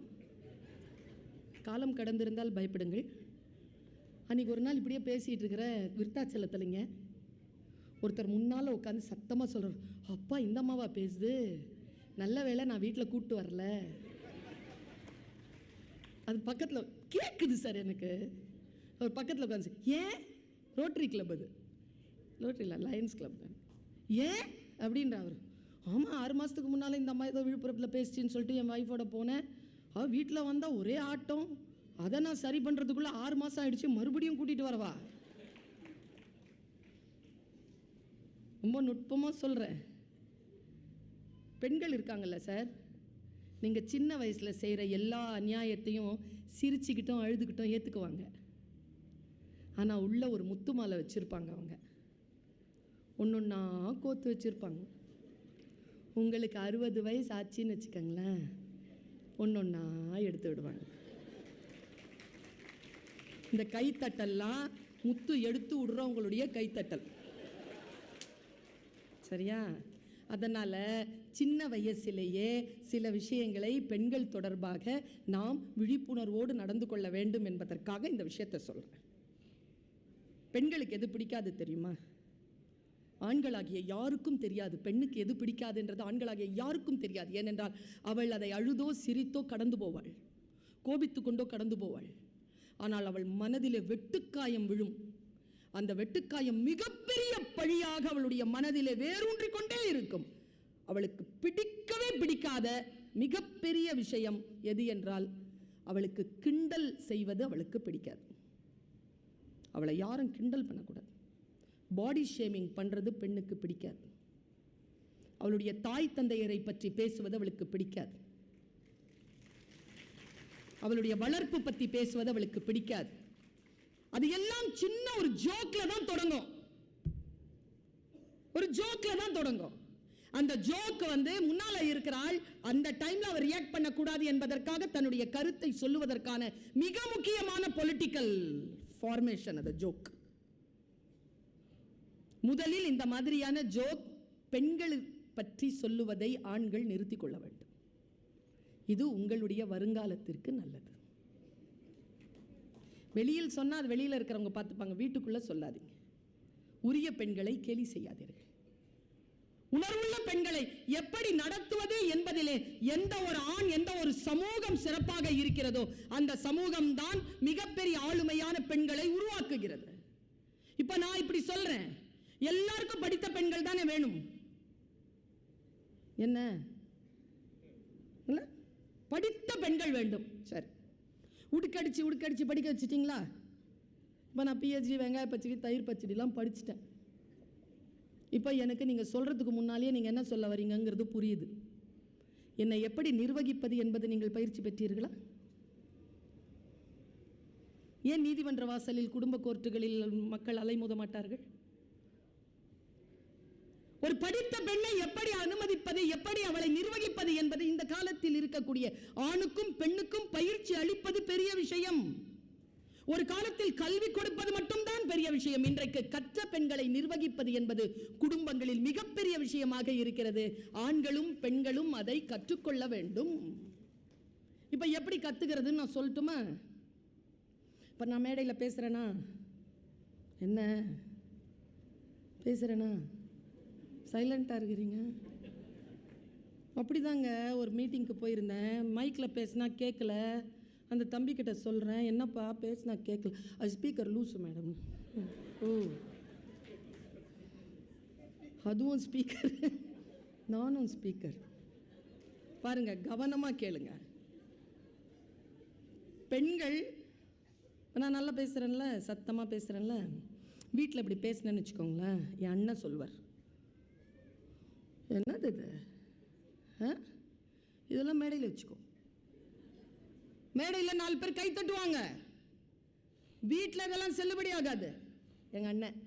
காலம் கடந்திருந்தால் பயப்படுங்கள். அன்றைக்கி ஒரு நாள் இப்படியே பேசிகிட்டு இருக்கிற விருத்தாச்சலத்தில்ங்க ஒருத்தர் முன்னால் உட்காந்து சத்தமாக சொல்கிறார், அப்பா இந்த அம்மாவா பேசுது, நல்ல வேளை நான் வீட்டில் கூப்பிட்டு வரல. அது பக்கத்தில் கேட்குது சார் எனக்கு. அவர் பக்கத்தில் உட்காந்து, ஏன்? ரோட்டரி கிளப், அது ரோட்டரி இல்லை, லயன்ஸ் கிளப் தான். ஏன் அப்படின்ற அவர். ஆமாம், 6 மாதத்துக்கு முன்னால் இந்த அம்மா ஏதோ விழுப்புரத்தில் பேசிச்சின்னு சொல்லிட்டு என் ஒய்ஃபோட போனேன். அவள் வீட்டில் வந்தால் ஒரே ஆட்டம். அதை நான் சரி பண்ணுறதுக்குள்ளே 6 மாதம் ஆயிடுச்சு, மறுபடியும் கூட்டிகிட்டு வரவா? ரொம்ப நுட்பமாக சொல்கிறேன். பெண்கள் இருக்காங்கல்ல சார், நீங்கள் சின்ன வயசில் செய்கிற எல்லா அநியாயத்தையும் சிரிச்சுக்கிட்டும் அழுதுகிட்டும் ஏற்றுக்குவாங்க. ஆனால் உள்ள ஒரு முத்து மாலை வச்சுருப்பாங்க. அவங்க ஒன்றொன்னா கோத்து வச்சுருப்பாங்க. உங்களுக்கு 60 வயசு ஆச்சுன்னு வச்சுக்கோங்களேன், ஒன்றொன்னா எடுத்து விடுவாங்க. இந்த கைத்தட்டல்லாம் முத்து எடுத்து விடுறவங்களுடைய கைத்தட்டல், சரியா? அதனால் சின்ன வயசிலேயே சில விஷயங்களை பெண்கள் தொடர்பாக நாம் விழிப்புணர்வோடு நடந்து கொள்ள வேண்டும் என்பதற்காக இந்த விஷயத்தை சொல்கிறேன். பெண்களுக்கு எது பிடிக்காது தெரியுமா? ஆண்களாகிய யாருக்கும் தெரியாது. பெண்ணுக்கு எது பிடிக்காதுன்றது ஆண்களாகிய யாருக்கும் தெரியாது. ஏனென்றால் அவள் அதை அழுதோ சிரித்தோ கடந்து போவாள், கோபித்து கொண்டோ கடந்து போவாள். ஆனால் அவள் மனதிலே வெட்டுக்காயம் விழும். அந்த வெட்டுக்காயம் மிகப்பெரிய பழியாக அவளுடைய மனதிலே வேரூன்றி கொண்டே இருக்கும். அவளுக்கு பிடிக்கவே பிடிக்காத மிகப்பெரிய விஷயம் எது என்றால், அவளுக்கு கிண்டல் செய்வது அவளுக்கு பிடிக்காது. அவளை யாரும் கிண்டல் பண்ணக்கூடாது. பாடி ஷேமிங் பண்ணுறது பெண்ணுக்கு பிடிக்காது. அவளுடைய தாய் தந்தையரை பற்றி பேசுவது அவளுக்கு பிடிக்காது. அவளுடைய வளர்ப்பு பற்றி பேசுவது அவளுக்கு பிடிக்காது. அது எல்லாம் சின்ன ஒரு ஜோக்ல தான் தொடங்கும், ஒரு ஜோக்ல தான் தொடங்கும். அந்த ஜோக் முன்னால இருக்கிறாள், அந்த டைம்ல அவர் ரியாக்ட் பண்ணக்கூடாது என்பதற்காக தன்னுடைய கருத்தை சொல்லுவதற்கான மிக முக்கியமான பொலிட்டிக்கல் ஃபார்மேஷன் அந்த ஜோக். முதலில் இந்த மாதிரியான ஜோக் பெண்கள் பற்றி சொல்லுவதை ஆண்கள் நிறுத்திக் கொள்ள வேண்டும். இது உங்களுடைய வருங்காலத்திற்கு நல்லது. வெளியில் சொன்னா அது வெளியில இருக்கிறவங்க பார்த்துப்பாங்க, வீட்டுக்குள்ள சொல்லாதீங்க. உரிய பெண்களை கேலி செய்யாதீர்கள். உணர்வுள்ள பெண்களை எப்படி நடத்துவது என்பதிலே எந்த ஒரு ஆண், எந்த ஒரு சமூகம் சிறப்பாக இருக்கிறதோ அந்த சமூகம் தான் மிகப்பெரிய ஆளுமையான பெண்களை உருவாக்குகிறது. இப்ப நான் இப்படி சொல்றேன், எல்லாருக்கும் படித்த பெண்கள் தானே வேணும். என்ன படித்த பெண்கள் வேண்டும். சரி, உடுக்கடிச்சு படிக்க வச்சிட்டீங்களா? இப்போ நான் பிஹெச்டி வெங்காய பச்சடி தயிர் பச்சடிலாம் படிச்சுட்டேன். இப்போ எனக்கு நீங்கள் சொல்கிறதுக்கு முன்னாலேயே நீங்கள் என்ன சொல்ல வரீங்கிறது புரியுது. என்னை எப்படி நிர்வகிப்பது என்பது நீங்கள் பயிற்சி பெற்றீர்களா? ஏன் நீதிமன்ற வாசலில், குடும்ப கோர்ட்டுகளில் மக்கள் அலைமோத மாட்டார்கள்? ஒரு படித்த பெண்ணை எப்படி அனுமதிப்பது, எப்படி அவளை நிர்வகிப்பது என்பது இந்த காலத்தில் இருக்கக்கூடிய ஆணுக்கும் பெண்ணுக்கும் பயிற்சி அளிப்பது பெரிய விஷயம். ஒரு காலத்தில் கல்வி கொடுப்பது மட்டும்தான் பெரிய விஷயம். இன்றைக்கு கற்ற பெண்களை நிர்வகிப்பது என்பது குடும்பங்களில் மிகப்பெரிய விஷயமாக இருக்கிறது. ஆண்களும் பெண்களும் அதை கற்றுக்கொள்ள வேண்டும். இப்ப எப்படி கத்துக்கிறதுன்னு நான் சொல்லட்டுமா? இப்ப நான் மேடையில் பேசுறேனா, என்ன பேசுறேனா, சைலண்டா இருக்கிறீங்க? அப்படிதாங்க. ஒரு மீட்டிங்க்கு போயிருந்தேன், மைக்கில் பேசினா கேட்கல. அந்த தம்பிக்கிட்ட சொல்கிறேன், என்னப்பா பேசினா கேட்கல. அது ஸ்பீக்கர் லூஸு மேடம். ஓ, அதுவும் ஸ்பீக்கர், நானும் ஸ்பீக்கர். பாருங்க, கவனமாக கேளுங்க. பெண்கள், நான் நல்லா பேசுகிறேன்ல, சத்தமாக பேசுகிறேன்ல, வீட்டில் இப்படி பேசினேன்னு வச்சுக்கோங்களேன், என் அண்ணன் சொல்வார், என்னது இது, இதெல்லாம் மேடையில் வச்சுக்கோ. மேடையில் 4 பேர் கை தட்டுவாங்க. வீட்டில் இதெல்லாம் செல்லுபடி ஆகாது. எங்க அண்ணன்,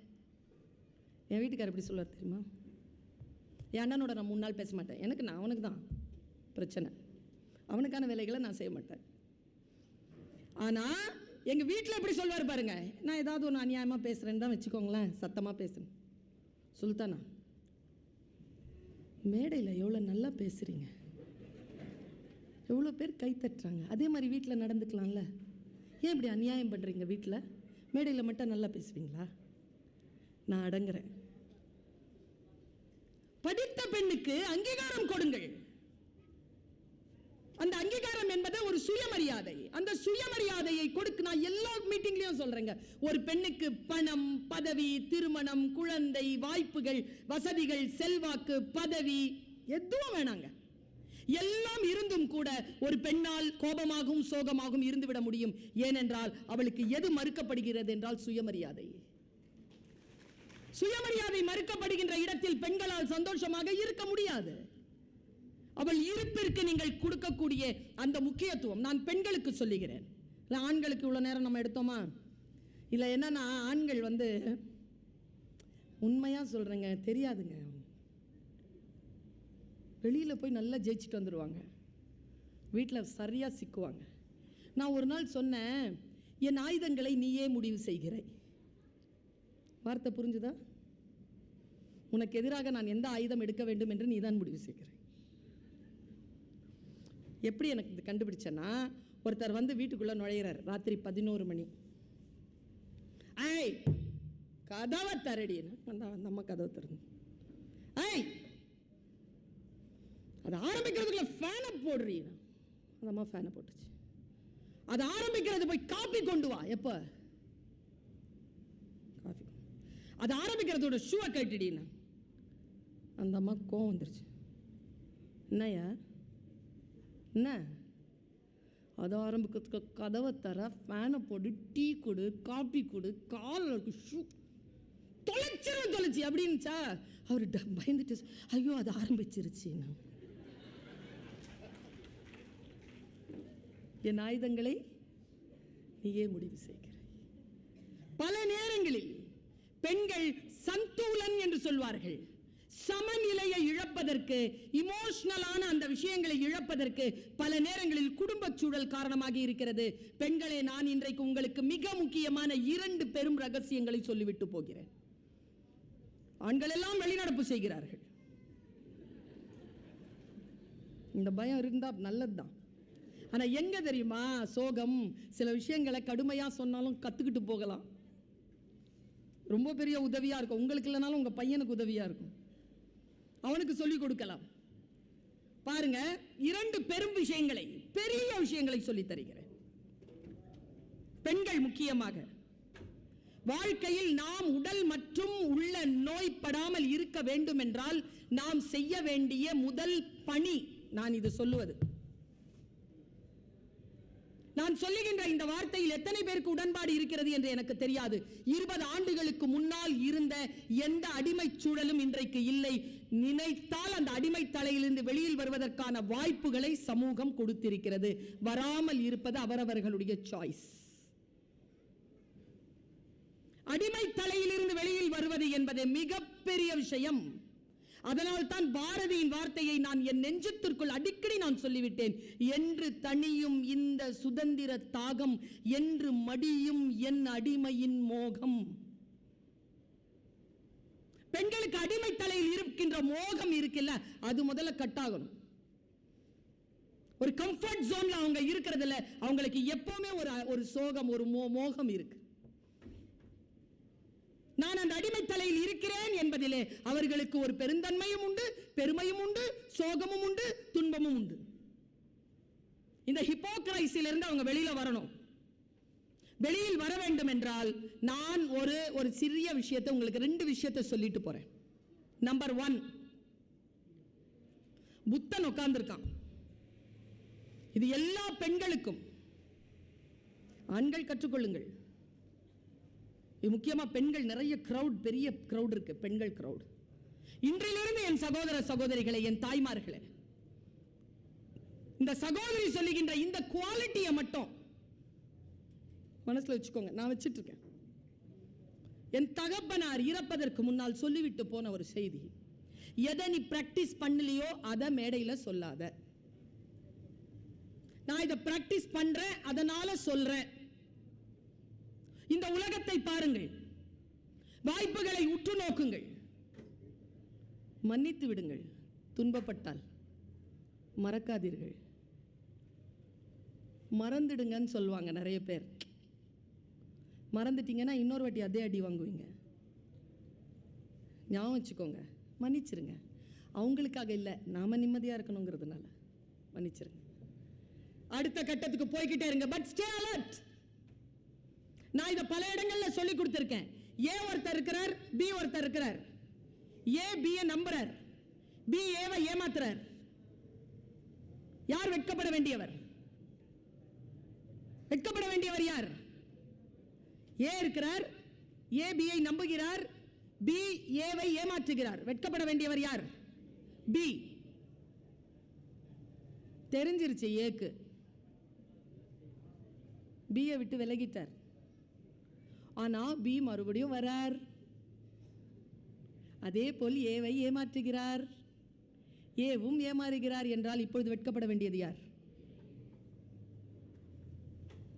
என் வீட்டுக்காரர் எப்படி சொல்லுவார் தெரியுமா? என் அண்ணனோட நான் 3 நாள் பேச மாட்டேன். நான் அவனுக்கு தான் பிரச்சனை, அவனுக்கான வேலைகளை நான் செய்ய மாட்டேன். ஆனா எங்க வீட்டில் எப்படி சொல்வார் பாருங்க, நான் ஏதாவது ஒன்று அநியாயமா பேசுறேன்னு தான் வச்சுக்கோங்களேன், சத்தமா பேசுறேன். சுல்தானா, மேடையில் எவ்வளோ நல்லா பேசுறீங்க, எவ்வளோ பேர் கை தட்டுறாங்க, அதே மாதிரி வீட்டில் நடந்துக்கலாம்ல. ஏன் இப்படி அநியாயம் பண்ணுறீங்க? வீட்டில் மேடையில் மட்டும் நல்லா பேசுவீங்களா? நான் அடங்குறேன். படித்த பெண்ணுக்கு அங்கீகாரம் கொடுங்கள். அந்த அங்கீகாரம் என்பது ஒரு சுயமரியாதை. அந்த சுயமரியாதையை கொடுக்க நான் எல்லா மீட்டிங்லயும் சொல்றேங்க. ஒரு பெண்ணுக்கு பணம், பதவி, திருமணம், குழந்தை, வாய்ப்புகள், வசதிகள், செல்வாக்கு, பதவி எதுவும் வேணாங்க. எல்லாம் இருந்தும் கூட ஒரு பெண்ணால் கோபமாகவும் சோகமாகவும் இருந்துவிட முடியும். ஏனென்றால் அவளுக்கு எது மறுக்கப்படுகிறது என்றால் சுயமரியாதை. சுயமரியாதை மறுக்கப்படுகின்ற இடத்தில் பெண்களால் சந்தோஷமாக இருக்க முடியாது. அவள் இருப்பிற்கு நீங்கள் கொடுக்கக்கூடிய அந்த முக்கியத்துவம் நான் பெண்களுக்கு சொல்லுகிறேன். ஆண்களுக்கு இவ்வளவு நேரம் நம்ம எடுத்தோமா? இல்லை, என்னன்னா ஆண்கள் உண்மையா சொல்றேங்க, தெரியாதுங்க. வெளியில் போய் நல்லா ஜெயிச்சுட்டு வந்துடுவாங்க, வீட்டில் சரியாக சிக்குவாங்க. நான் ஒரு நாள் சொன்னேன், என் ஆயுதங்களை நீயே முடிவு செய்கிறாய். வார்த்தை புரிஞ்சுதா? உனக்கு எதிராக நான் எந்த ஆயுதம் எடுக்க வேண்டும் என்று நீ தான் முடிவு செய்கிறாய். எப்படி எனக்கு இது கண்டுபிடிச்சேன்னா, ஒருத்தர் வீட்டுக்குள்ளே நுழையிறார், ராத்திரி 11 மணி. ஐய், கதவை தரடின்னு அந்த அம்மா கதவை திறந்து, ஐய் அது ஆரம்பிக்கிறதுக்குள்ள ஃபேனை போடுறீங்க. அந்த அம்மா ஃபேனை போட்டுச்சு. அது ஆரம்பிக்கிறது போய் காப்பி கொண்டு வா. எப்போ காஃபி? அது ஆரம்பிக்கிறதோட ஷூவை கட்டிடின்னு அந்த அம்மா கோவம் வந்துருச்சு. என்னையா என்ன? அது ஆரம்பிக்கிறதுக்கு கதவை தர, ஃபேனை போடு, டீ கொடு, காப்பி கொடு, காலுக்கு ஷூ தொலைச்சி அப்படின்னுச்சா. அவர் பயந்துட்டு, ஐயோ அது ஆரம்பிச்சிருச்சு. என் ஆயுதங்களை நீயே முடிவு செய்கிறாய். பல நேரங்களில் பெண்கள் சந்தூலன் என்று சொல்வார்கள். சமநிலையை இழப்பதற்கு, இமோஷனலான அந்த விஷயங்களை இழப்பதற்கு பல நேரங்களில் குடும்ப சூழல் காரணமாக இருக்கிறது. பெண்களே, நான் இன்றைக்கு உங்களுக்கு மிக முக்கியமான 2 பெரும் ரகசியங்களை சொல்லிவிட்டு போகிறேன். ஆண்கள் எல்லாம் வெளிநடப்பு செய்கிறார்கள். இந்த பயம் இருந்தா நல்லதுதான். ஆனா எங்க தெரியுமா சோகம்? சில விஷயங்களை கடுமையா சொன்னாலும் கத்துக்கிட்டு போகலாம். ரொம்ப பெரிய உதவியா இருக்கும். உங்களுக்கு இல்லைனாலும் உங்க பையனுக்கு உதவியா இருக்கும். அவனுக்கு சொல்லிக் கொடுக்கலாம். பாருங்க, 2 பெரும் விஷயங்களை, பெரிய விஷயங்களை சொல்லித் தருகிறேன். பெண்கள் முக்கியமாக வாழ்க்கையில் நாம் உடல் மற்றும் உள்ள நோய்படாமல் இருக்க வேண்டும் என்றால் நாம் செய்ய வேண்டிய முதல் பணி, நான் இது சொல்லுவது, நான் சொல்லுகின்ற இந்த வார்த்தையில் எத்தனை பேருக்கு உடன்பாடு இருக்கிறது என்று எனக்கு தெரியாது. 20 ஆண்டுகளுக்கு முன்னால் இருந்த எந்த அடிமை சூழலும் இன்றைக்கு இல்லை. நினைத்தால் அந்த அடிமை தலையிலிருந்து வெளியில் வருவதற்கான வாய்ப்புகளை சமூகம் கொடுத்திருக்கிறது. வராமல் இருப்பது அவரவர்களுடைய சாய்ஸ். அடிமை தலையிலிருந்து வெளியில் வருவது என்பது மிகப்பெரிய விஷயம். அதனால் தான் பாரதியின் வார்த்தையை நான் என் நெஞ்சத்திற்குள் அடிக்கடி நான் சொல்லிவிட்டேன். என்று தனியும் இந்த சுதந்திர தாகம், என்று மடியும் என் அடிமையின் மோகம். பெண்களுக்கு அடிமை தலையில் இருக்கின்ற மோகம் இருக்குல்ல, அது முதல்ல கட்டாகணும். ஒரு கம்ஃபர்ட் ஜோன்ல அவங்க இருக்கிறதுல அவங்களுக்கு எப்பவுமே ஒரு சோகம், ஒரு மோகம் இருக்கு. நான் அந்த அடிமை தலையில் இருக்கிறேன் என்பதிலே அவர்களுக்கு ஒரு பெருந்தன்மையும் உண்டு, பெருமையும் உண்டு, சோகமும் உண்டு, துன்பமும் உண்டு. இந்த ஹிப்போக்ரைசிலிருந்து அவங்க வெளியில வரணும். வெளியில் வர வேண்டும் என்றால் நான் ஒரு சிறிய விஷயத்தை உங்களுக்கு 2 விஷயத்தை சொல்லிட்டு போறேன். நம்பர் 1, புத்தன் உட்கார்ந்திருக்கான். இது எல்லா பெண்களுக்கும். ஆண்கள் கற்றுக்கொள்ளுங்கள். முக்கியமா பெண்கள், நிறைய கிரவுட், பெரிய கிரவுட் இருக்கு, பெண்கள் கிரவுட். இன்றிலிருந்து என் சகோதர சகோதரிகளை, என் தாய்மார்களே, இந்த சகோதரி சொல்லுகின்ற இந்த குவாலிட்டியை மட்டும் மனசுல வச்சுக்கோங்க. நான் வச்சிட்டு இருக்கேன். என் தகப்பனார் இறப்பதற்கு முன்னால் சொல்லிவிட்டு போன ஒரு செய்தி, எதை நீ பிராக்டிஸ் பண்ணலையோ அதை மேடையில சொல்லாத. நான் இதை பிராக்டிஸ் பண்றேன், அதனால சொல்றேன். இந்த உலகத்தை பாருங்கள், வாய்ப்புகளை உற்று நோக்குங்கள், மன்னித்து விடுங்கள், துன்பப்பட்டால் மறக்காதீர்கள். மறந்துடுங்கன்னு சொல்லுவாங்க நிறைய பேர். மறந்துட்டீங்கன்னா இன்னொரு வாட்டி அதே அடி வாங்குவீங்க. ஞாபகம் வச்சுக்கோங்க, மன்னிச்சிருங்க. அவங்களுக்காக இல்லை, நாம நிம்மதியா இருக்கணுங்கிறதுனால மன்னிச்சிருங்க. அடுத்த கட்டத்துக்கு போய்கிட்டே இருங்க. But stay alert. நான் இதை பல இடங்கள்ல சொல்லி கொடுத்திருக்கேன். ஏ ஒருத்தர் இருக்கிறார், பி ஒருத்தர் இருக்கிறார். ஏ பியை நம்புறார், பி ஏவை ஏமாத்துறார். யார் வெட்கப்பட வேண்டியவர்? வெட்கப்பட வேண்டியவர் யார்? ஏ இருக்கிறார், ஏ பியை நம்புகிறார், பி ஏவை ஏமாற்றுகிறார். வெட்கப்பட வேண்டியவர் யார்? பி. தெரிஞ்சிருச்சு ஏக்கு, பியை விட்டு விலகிட்டார். ஆனா பி மறுபடியும் வரார், அதே போல் ஏவை ஏமாற்றுகிறார், ஏவும் ஏமாறுகிறார் என்றால் இப்பொழுது வெட்கப்பட வேண்டியது யார்?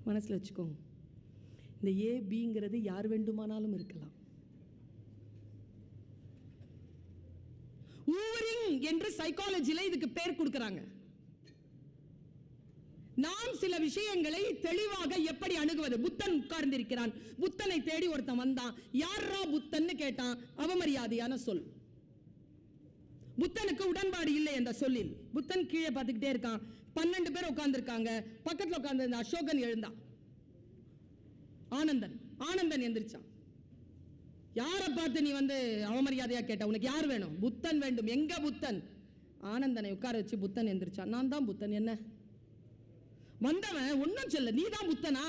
மனசுல வச்சுக்கோங்க. இந்த ஏ பிங்கிறது யார் வேண்டுமானாலும் இருக்கலாம். ஊரிங் என்று சைக்காலஜில இதுக்கு பேர் கொடுக்கறாங்க. நாம் சில விஷயங்களை தெளிவாக எப்படி அணுகுவது? புத்தன் உட்கார்ந்திருக்கிறான். புத்தனை தேடி ஒருத்தன் வந்தான். யாரா புத்தன்னு கேட்டான். அவமரியாதையான சொல். புத்தனுக்கு உடன்பாடு இல்லை என்ற சொல்லில். புத்தன் கீழே பார்த்துக்கிட்டே இருக்கான். 12 பேர் உட்கார்ந்திருக்காங்க. பக்கத்தில் உட்கார்ந்து அசோகன் எழுந்தான். ஆனந்தன் எந்திரிச்சான். யாரை பார்த்து நீ அவமரியாதையா கேட்ட? உனக்கு யார் வேணும்? புத்தன் வேண்டும். எங்க புத்தன்? ஆனந்தனை உட்கார வச்சு புத்தன் எந்திரிச்சான். நான் தான் புத்தன். என்ன வந்தவன் ஒன்னும் சொல்ல, நீ தான் புத்தனா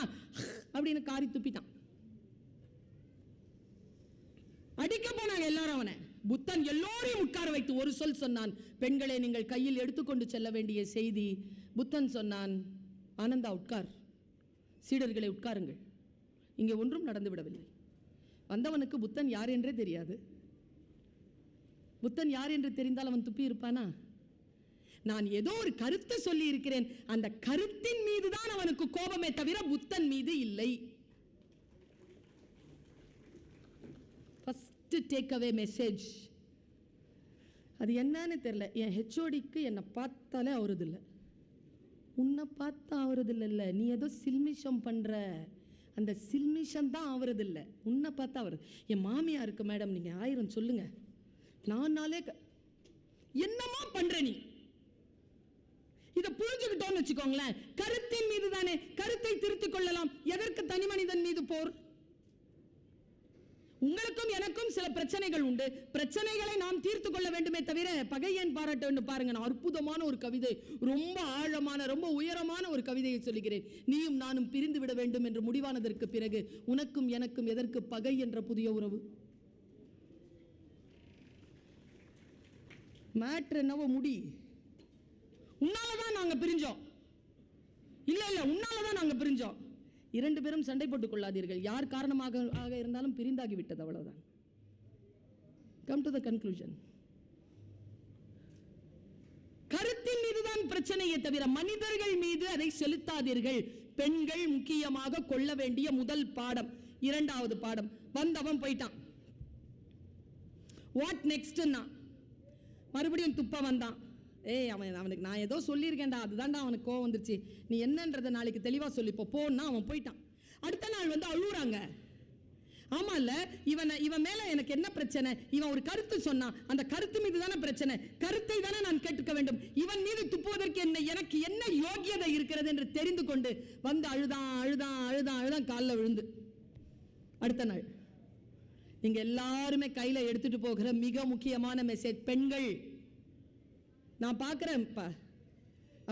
அப்படின்னு காரி துப்பிட்டான். அடிக்க போனாங்க எல்லாரும் அவனை. புத்தன் எல்லோரையும் உட்கார வைத்து ஒரு சொல் சொன்னான். பெண்களை நீங்கள் கையில் எடுத்துக்கொண்டு செல்ல வேண்டிய செய்தி. புத்தன் சொன்னான், ஆனந்தா உட்கார், சீடர்களை உட்காருங்கள். இங்கே ஒன்றும் நடந்து விடவில்லை. வந்தவனுக்கு புத்தன் யார் என்றே தெரியாது. புத்தன் யார் என்று தெரிந்தால் அவன் துப்பி இருப்பானா? நான் ஏதோ ஒரு கருத்து சொல்லி இருக்கிறேன், அந்த கருத்தின் மீது தான் அவனுக்கு கோபமே தவிர புத்தன் மீது இல்லை. First take away message. அது என்னன்னு தெரியல. என் ஹெச்ஓடிக்கு என்னை பார்த்தாலே ஆவறது இல்லை, உன்னை பார்த்தா ஆவறது இல்லை. நீ ஏதோ சில்மிஷம் பண்ற, அந்த சில்மிஷம் தான் ஆவறது இல்லை, உன்னை பார்த்தா ஆவறது. என் மாமியாருக்கு மேடம் நீங்க 1000 சொல்லுங்க, நானாலே என்னமா பண்ற நீ? இதை புரிஞ்சுக்கிட்டோன்னு வச்சுக்கோங்களேன், கருத்தின் மீது தானே, கருத்தை திருத்திக் கொள்ளலாம். எதற்கு தனி மனிதன் மீது போர்? உங்களுக்கும் எனக்கும் சில பிரச்சனைகள் உண்டு, பிரச்சனைகளை நாம் தீர்த்து கொள்ள வேண்டுமே தவிர பகை ஏன் பாராட்ட வேண்டும்? பாருங்க, நான் அற்புதமான ஒரு கவிதை, ரொம்ப ஆழமான ரொம்ப உயரமான ஒரு கவிதையை சொல்லுகிறேன். நீயும் நானும் பிரிந்து விட வேண்டும் என்று முடிவானதற்கு பிறகு உனக்கும் எனக்கும் எதற்கு பகை என்ற புதிய உறவு? மேட்ரு என்னவோ முடி, உன்னாலதான் நாங்க பிரிஞ்சோம், இல்ல இல்ல உன்னாலதான் நாங்க பிரிஞ்சோம். 2 பேரும் சண்டை போட்டுக் கொள்ளாதீர்கள், யார் காரணமாக இருந்தாலும் பிரிந்தாகி விட்டது, அவ்வளவுதான். Come to the conclusion. கருத்தின் மீதுதான் பிரச்சனையை தவிர மனிதர்கள் மீது அதை செலுத்தாதீர்கள். பெண்கள் முக்கியமாக கொள்ள வேண்டிய முதல் பாடம். 2வது பாடம், வந்தவன் போயிட்டான், வாட் நெக்ஸ்ட்? மறுபடியும் துப்ப வந்தான். அவனுக்கு நான் ஏதோ சொல்லியிருக்கேன்டா, அதுதான்டா அவனுக்கு கோவம் வந்துருச்சு, நீ என்னன்றதை நாளைக்கு தெளிவா சொல்லிப்போ போன்னா அவன் போயிட்டான். அடுத்த நாள் வந்து அழுறாங்க. ஆமா இல்ல, இவன் மேல எனக்கு என்ன பிரச்சனை? இவன் ஒரு கருத்து சொன்னான், அந்த கருத்து மீது தானே பிரச்சனை, கருத்தை தானே நான் கேட்டுக்க வேண்டும். இவன் மீது துப்புவதற்கு எனக்கு என்ன யோகியதை இருக்கிறது என்று தெரிந்து கொண்டு வந்து அழுதான் காலில் விழுந்து. அடுத்த நாள் நீங்க எல்லாருமே கையில எடுத்துட்டு போகிற மிக முக்கியமான மெசேஜ், பெண்கள். நான் பார்க்கிறேன்,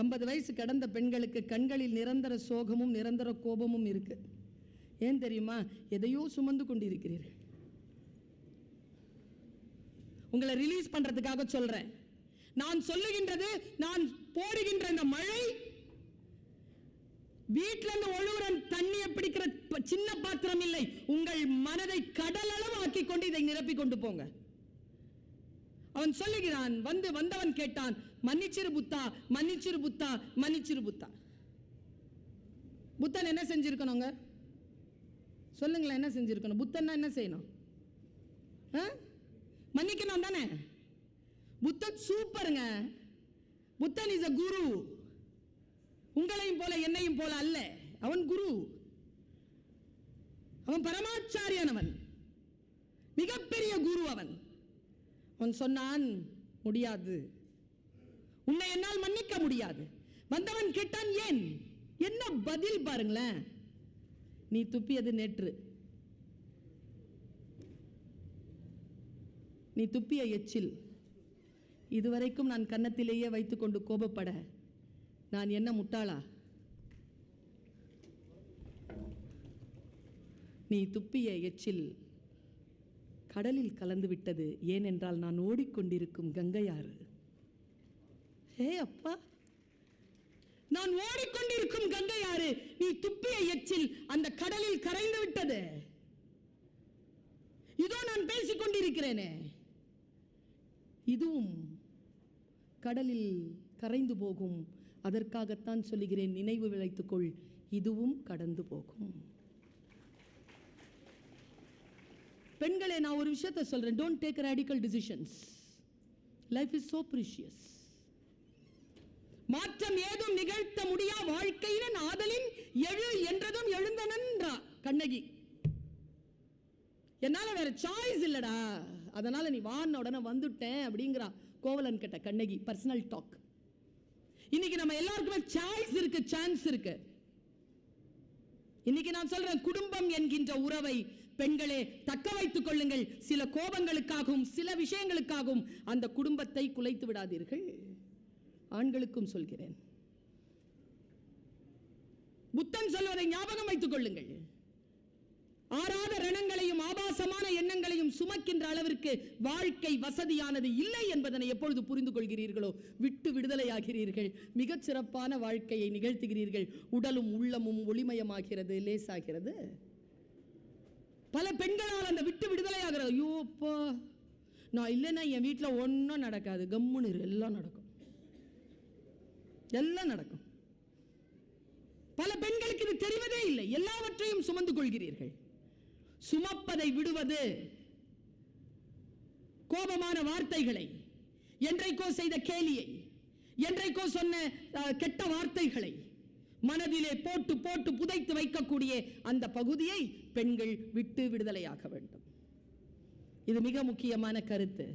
50 வயசு கடந்த பெண்களுக்கு கண்களில் நிரந்தர சோகமும் நிரந்தர கோபமும் இருக்கு. ஏன் தெரியுமா? எதையோ சுமந்து கொண்டிருக்கிறீர்கள். உங்களை ரிலீஸ் பண்றதுக்காக சொல்றேன். நான் சொல்லுகின்றது, நான் போடுகின்ற இந்த மழை, வீட்டில இருந்து ஒழுகுற தண்ணியை பிடிக்கிற சின்ன பாத்திரம் இல்லை. உங்கள் மனதை கடல் அளவு ஆக்கி கொண்டு இதை நிரப்பி கொண்டு போங்க. அவன் சொல்லுகிறான், வந்தவன் கேட்டான், மன்னிச்சிரு புத்தா, மன்னிச்சிரு புத்தா, மன்னிச்சிரு புத்தா. புத்தன் என்ன செஞ்சிருக்கணுங்க சொல்லுங்களேன்? என்ன செஞ்சிருக்கணும்? புத்தன் என்ன செய்யணும்? மன்னிக்கணும் தானே? புத்தன் சூப்பருங்க. புத்தன் இஸ் a குரு. உங்களையும் போல என்னையும் போல அல்ல, அவன் குரு, அவன் பரமாச்சாரியனவன், மிகப்பெரிய குரு அவன். அவன் சொன்னான், முடியாது, உன்னை என்னால் மன்னிக்க முடியாது. வந்தவன் கேட்டான், ஏன்? என்ன பதில் பாருங்களேன். நீ துப்பியது நேற்று, நீ துப்பிய எச்சில் இதுவரைக்கும் நான் கன்னத்திலேயே வைத்துக் கொண்டு கோபப்பட நான் என்ன முட்டாளா? நீ துப்பிய எச்சில் கடலில் கலந்து விட்டது. ஏனென்றால் நான் ஓடிக்கொண்டிருக்கும் கங்கையாறு. ஏ அப்பா, நான் ஓடிக்கொண்டிருக்கும் கங்கையாறு, நீ துப்பிய எச்சில் அந்த கடலில் கரைந்து விட்டது. இதோ நான் பேசிக் கொண்டிருக்கிறேனே, இதுவும் கடலில் கரைந்து போகும். அதற்காகத்தான் சொல்லுகிறேன், நினைவு விளைத்துக்கொள், இதுவும் கடந்து போகும். பெண்களே, நான் ஒரு விஷயத்தை சொல்றேன், don't take radical decisions. Life is so precious. மாற்றம் ஏதும் நிகழ்த்த முடியா வாழ்க்கையின் ஆதலின் எழு என்றதும் எழுந்தனன்றா கண்ணகி. என்னால வேற சாய்ஸ் இல்லடா, அதனால நீ வான உடனே வந்துட்டேன் அப்படிங்கிறா கோவலன் கிட்ட கண்ணகி. Personal talk. இன்னைக்கு நம்ம எல்லாருக்குமே சாய்ஸ் இருக்கு, சான்ஸ் இருக்கு. இன்னைக்கு நான் சொல்றேன், குடும்பம் என்கின்ற உறவை பெண்களே தக்க வைத்துக் கொள்ளுங்கள். சில கோபங்களுக்காகவும் சில விஷயங்களுக்காகவும் அந்த குடும்பத்தை குலைத்து விடாதீர்கள். ஆண்களுக்கும் சொல்கிறேன், புத்தன் சொல்வதை ஞாபகம் வைத்துக் கொள்ளுங்கள். ஆறாத ரணங்களையும் ஆபாசமான எண்ணங்களையும் சுமக்கின்ற அளவிற்கு வாழ்க்கை வசதியானது இல்லை என்பதனை எப்பொழுது புரிந்து கொள்கிறீர்களோ விட்டு விடுதலையாகிறீர்கள், மிகச் சிறப்பான வாழ்க்கையை நிகழ்த்துகிறீர்கள். உடலும் உள்ளமும் ஒளிமயமாகிறது, லேசாகிறது. பல பெண்களால் அந்த விட்டு விடுதலையாகிறது. ஐயோ அப்பா, நான் இல்லைன்னா என் வீட்டில் ஒன்றும் நடக்காது, கம்முன்னு இரு, எல்லாம் நடக்கும், எல்லாம் நடக்கும். பல பெண்களுக்கு இது தெரிவதே இல்லை. எல்லாவற்றையும் சுமந்து கொள்கிறீர்கள். சுமப்பதை விடுவது, கோபமான வார்த்தைகளை, என்றைக்கோ செய்த கேலியை, என்றைக்கோ சொன்ன கெட்ட வார்த்தைகளை மனதிலே போட்டு போட்டு புதைத்து வைக்கக்கூடிய அந்த பகுதியை பெண்கள் விட்டு விடுதலையாக வேண்டும். இது மிக முக்கியமான கருத்து.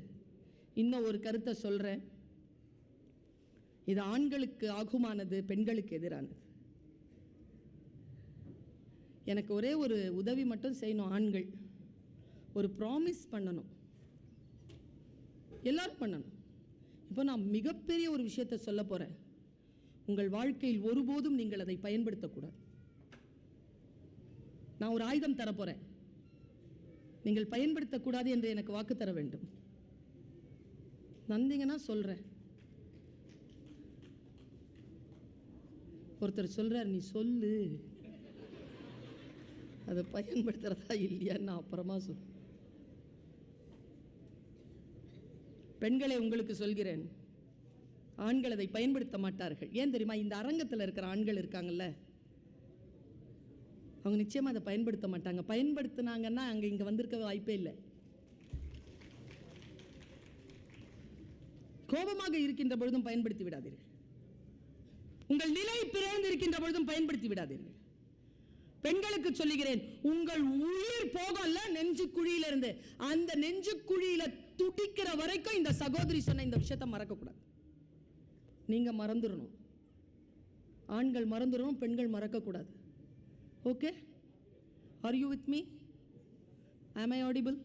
இன்னும் ஒரு கருத்தை சொல்றேன். இது ஆண்களுக்கு ஆகுமானது, பெண்களுக்கு எதிரானது. எனக்கு ஒரே ஒரு உதவி மட்டும் செய்யணும். ஆண்கள் ஒரு ப்ராமிஸ் பண்ணணும், எல்லாரும் பண்ணணும். இப்போ நான் மிகப்பெரிய ஒரு விஷயத்தை சொல்ல போறேன். உங்கள் வாழ்க்கையில் ஒருபோதும் நீங்கள் அதை பயன்படுத்தக்கூடாது. நான் ஒரு ஆயுதம் தர போறேன், நீங்கள் பயன்படுத்தக்கூடாது என்று எனக்கு வாக்கு தர வேண்டும். நந்திங்கன்னா சொல்றேன். ஒருத்தர் சொல்றார், நீ சொல்லு, அதை பயன்படுத்துறதா இல்லையான்னு நான் அப்புறமா சொல். பெண்களை உங்களுக்கு சொல்கிறேன், ஆண்கள் அதை பயன்படுத்த மாட்டார்கள். ஏன் தெரியுமா? இந்த அரங்கத்தில் இருக்கிற ஆண்கள் இருக்காங்கல்ல, அவங்க நிச்சயமா அதை பயன்படுத்த மாட்டாங்க. பயன்படுத்தினாங்கன்னா அங்க இங்க வந்திருக்க வாய்ப்பே இல்லை. கோபமாக இருக்கின்ற பொழுதும் பயன்படுத்தி விடாதீர்கள். உங்கள் நிலை பிறந்து இருக்கின்ற பொழுதும் பயன்படுத்தி விடாதீர்கள். பெண்களுக்கு சொல்லுகிறேன், உங்கள் உயிர் போகல நெஞ்சு குழியிலிருந்து, அந்த நெஞ்சு குழியில துடிக்கிற வரைக்கும் இந்த சகோதரி சொன்ன இந்த விஷயத்தை மறக்க கூடாது. நீங்க மறந்துடணும், ஆண்கள் மறந்துடணும், பெண்கள் மறக்க கூடாது. Okay? Are you with me? ஆம் ஐ ஆடிபிள்?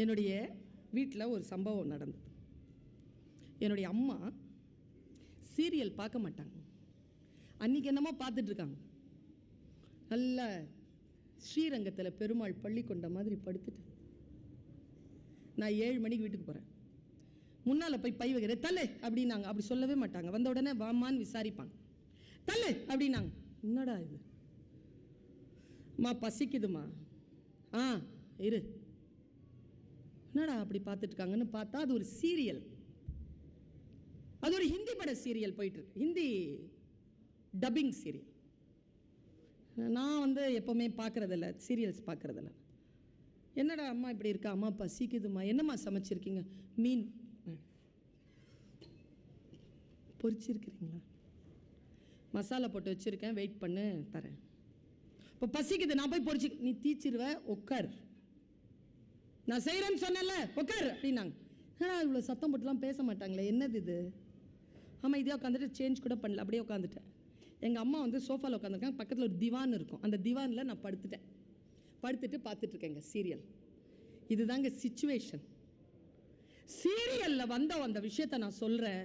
என்னுடைய வீட்டில் ஒரு சம்பவம் நடந்தது. என்னுடைய அம்மா சீரியல் பார்க்க மாட்டாங்க. அன்னைக்கு என்னமோ பார்த்துட்டு இருக்காங்க. நல்ல ஸ்ரீரங்கத்தில் பெருமாள் பள்ளி கொண்ட மாதிரி படுத்துட்டு, நான் 7 மணிக்கு வீட்டுக்கு போகிறேன். முன்னால் போய் பை வைக்கிறேன். தள்ளு அப்படின்னாங்க. அப்படி சொல்லவே மாட்டாங்க. வந்த உடனே வாமான்னு விசாரிப்பாங்க. தள்ளு அப்படின்னாங்க. என்னடா இது? அம்மா பசிக்குதுமா. ஆ இரு. என்னடா அப்படி பார்த்துட்டு இருக்காங்கன்னு பார்த்தா அது ஒரு சீரியல். அது ஒரு ஹிந்தி பட சீரியல் போயிட்டு இருக்கு, ஹிந்தி டப்பிங் சீரியல். நான் எப்போவுமே பார்க்குறதில்ல, சீரியல்ஸ் பார்க்குறதில்ல. என்னடா அம்மா இப்படி இருக்கா? அம்மா பசிக்குதுமா. என்னம்மா சமைச்சிருக்கீங்க? மீன் பொரிச்சிருக்கிறீங்களா? மசாலா போட்டு வச்சுருக்கேன், வெயிட் பண்ணு தரேன். இப்போ பசிக்குது, நான் போய் பொரிச்சு. நீ தீச்சிருவேன், உட்கார். நான் செய்கிறேன்னு சொன்னேன்ல, உட்கார் அப்படின்னாங்க. ஏன்னா இவ்வளோ சத்தம் போட்டுலாம் பேச மாட்டாங்களே, என்னது இது? ஆமாம், இதே உட்காந்துட்டு சேஞ்ச் கூட பண்ணல, அப்படியே உட்காந்துட்டேன். எங்கள் அம்மா சோஃபாவில் உட்காந்துருக்காங்க, பக்கத்தில் ஒரு திவான் இருக்கும். அந்த திவானில் நான் படுத்துட்டேன். படுத்துட்டு பார்த்துட்ருக்கேங்க சீரியல். இதுதாங்க சிச்சுவேஷன். சீரியலில் வந்த அந்த விஷயத்தை நான் சொல்கிறேன்.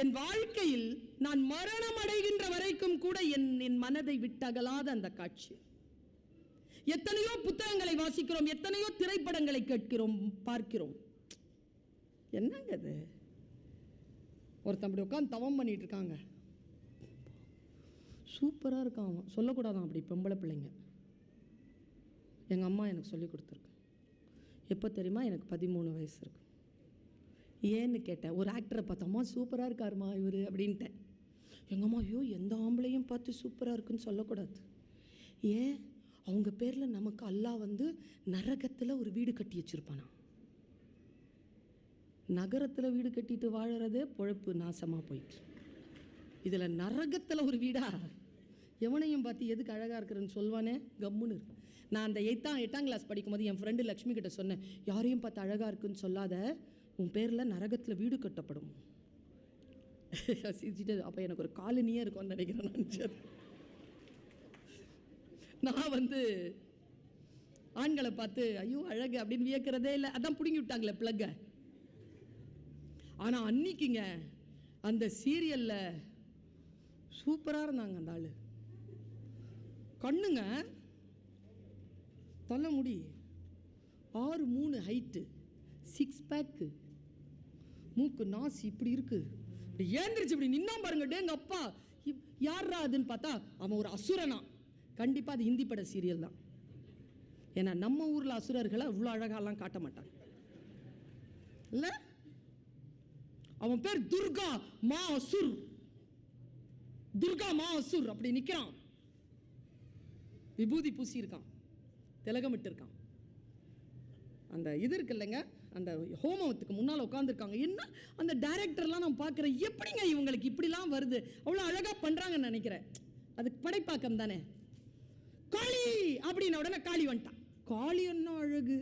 என் வாழ்க்கையில் நான் மரணம் அடைகின்ற வரைக்கும் கூட என் மனதை விட்டகலாத அந்த காட்சி. எத்தனையோ புத்தகங்களை வாசிக்கிறோம், எத்தனையோ திரைப்படங்களை கேட்கிறோம், பார்க்கிறோம். என்னங்க அது? ஒருத்தன் அப்படி உட்காந்து தவம் பண்ணிட்டு இருக்காங்க, சூப்பராக இருக்கான். அவன் சொல்லக்கூடாதான் அப்படி பொம்பளை பிள்ளைங்க. எங்கள் அம்மா எனக்கு சொல்லி கொடுத்துருக்கு. எப்போ தெரியுமா? எனக்கு 13 வயசு இருக்கு. ஏன்னு கேட்டேன். ஒரு ஆக்டரை பார்த்தோம்மா, சூப்பராக இருக்காருமா இவர் அப்படின்ட்டேன். எங்கள் அம்மா, ஐயோ எந்த ஆம்பளையும் பார்த்து சூப்பராக இருக்குன்னு சொல்லக்கூடாது. ஏன்? அவங்க பேரில் நமக்கு அல்லாஹ் நரகத்தில் ஒரு வீடு கட்டி வச்சுருப்பானா. நகரத்தில் வீடு கட்டிட்டு வாழறதே பொழப்பு நாசமாக போயிட்டு, இதில் நரகத்தில் ஒரு வீடா? எவனையும் பார்த்து எதுக்கு அழகாக இருக்கிறன்னு சொல்வானே, கம்முன்னு இருக்கு. நான் அந்த 8ஆம் கிளாஸ் படிக்கும்போது என் ஃப்ரெண்டு லக்ஷ்மி கிட்ட சொன்னேன், யாரையும் பார்த்து அழகாக இருக்குன்னு சொல்லாத, உன் பேரில் நரகத்தில் வீடு கட்டப்படும். சிரிச்சிட்டு, அப்போ எனக்கு ஒரு காலனியே இருக்கும்னு நினைக்கிறேன். நினச்சது நான் ஆண்களை பார்த்து ஐயோ அழகு அப்படின்னு வியக்கிறதே இல்லை. அதான் பிடுங்கி விட்டாங்களே பிளக்க. ஆனால் அன்னைக்குங்க அந்த சீரியலில் சூப்பராக இருந்தாங்க அந்த ஆள். கண்ணுங்க தள்ள முடி, 6'3" ஹைட்டு, 6 பேக்கு, மூக்கு நாசி இப்படி இருக்கு. இப்படி ஏந்திரிச்சு இப்படி நின்னா பாருங்க. டேங்க அப்பா, யாரா அதுன்னு பார்த்தா அவன் ஒரு அசுரனா. கண்டிப்பாக அது ஹிந்தி பட சீரியல் தான். ஏன்னா நம்ம ஊரில் அசுரர்களை இவ்வளோ அழகாலாம் காட்ட மாட்டாங்க இல்லை. அவன் பேர் துர்கா மா அசுர். துர்கா மா அசுர் அப்படி நிற்கிறான். விபூதி பூசி இருக்கான், திலகமிட்டு இருக்கான். அந்த இது இருக்கு இல்லைங்க, அந்த ஹோமத்துக்கு முன்னால் உட்காந்துருக்காங்க. என்ன அந்த டைரக்டர்லாம் நான் பார்க்குறேன், எப்படிங்க இவங்களுக்கு இப்படிலாம் வருது, அவ்வளோ அழகாக பண்ணுறாங்கன்னு நினைக்கிறேன். அதுக்கு படைப்பாக்கம் தானே. காளி அப்படின்ன உடனே காளி வந்துட்டான். காளி என்ன அழகு,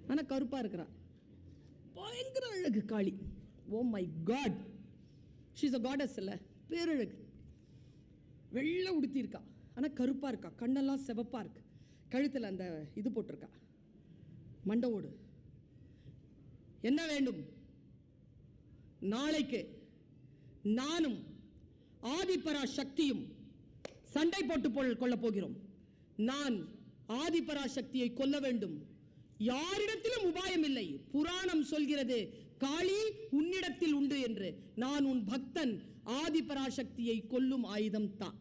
ஆனால் கருப்பாக இருக்கிறா, பயங்கர அழகு Kali. Oh my God, she is a goddess இல்லை, பேரழகு. வெள்ளை உடுத்தியிருக்கா, ஆனால் கருப்பாக இருக்கா, கண்ணெல்லாம் செவப்பாக இருக்கு, கழுத்தில் அந்த இது போட்டிருக்கா மண்டவோடு. என்ன வேண்டும்? நாளைக்கு நானும் ஆதிபரா சக்தியும் சண்டை போட்டு கொள்ள போகிறோம். நான் ஆதிபரா சக்தியை கொல்ல வேண்டும். யாரிடத்திலும் உபாயம் இல்லை. புராணம் சொல்கிறது காளி உன்னிடத்தில் உண்டு என்று. நான் உன் பக்தன், ஆதிபராசக்தியை கொல்லும் ஆயுதம் தான்.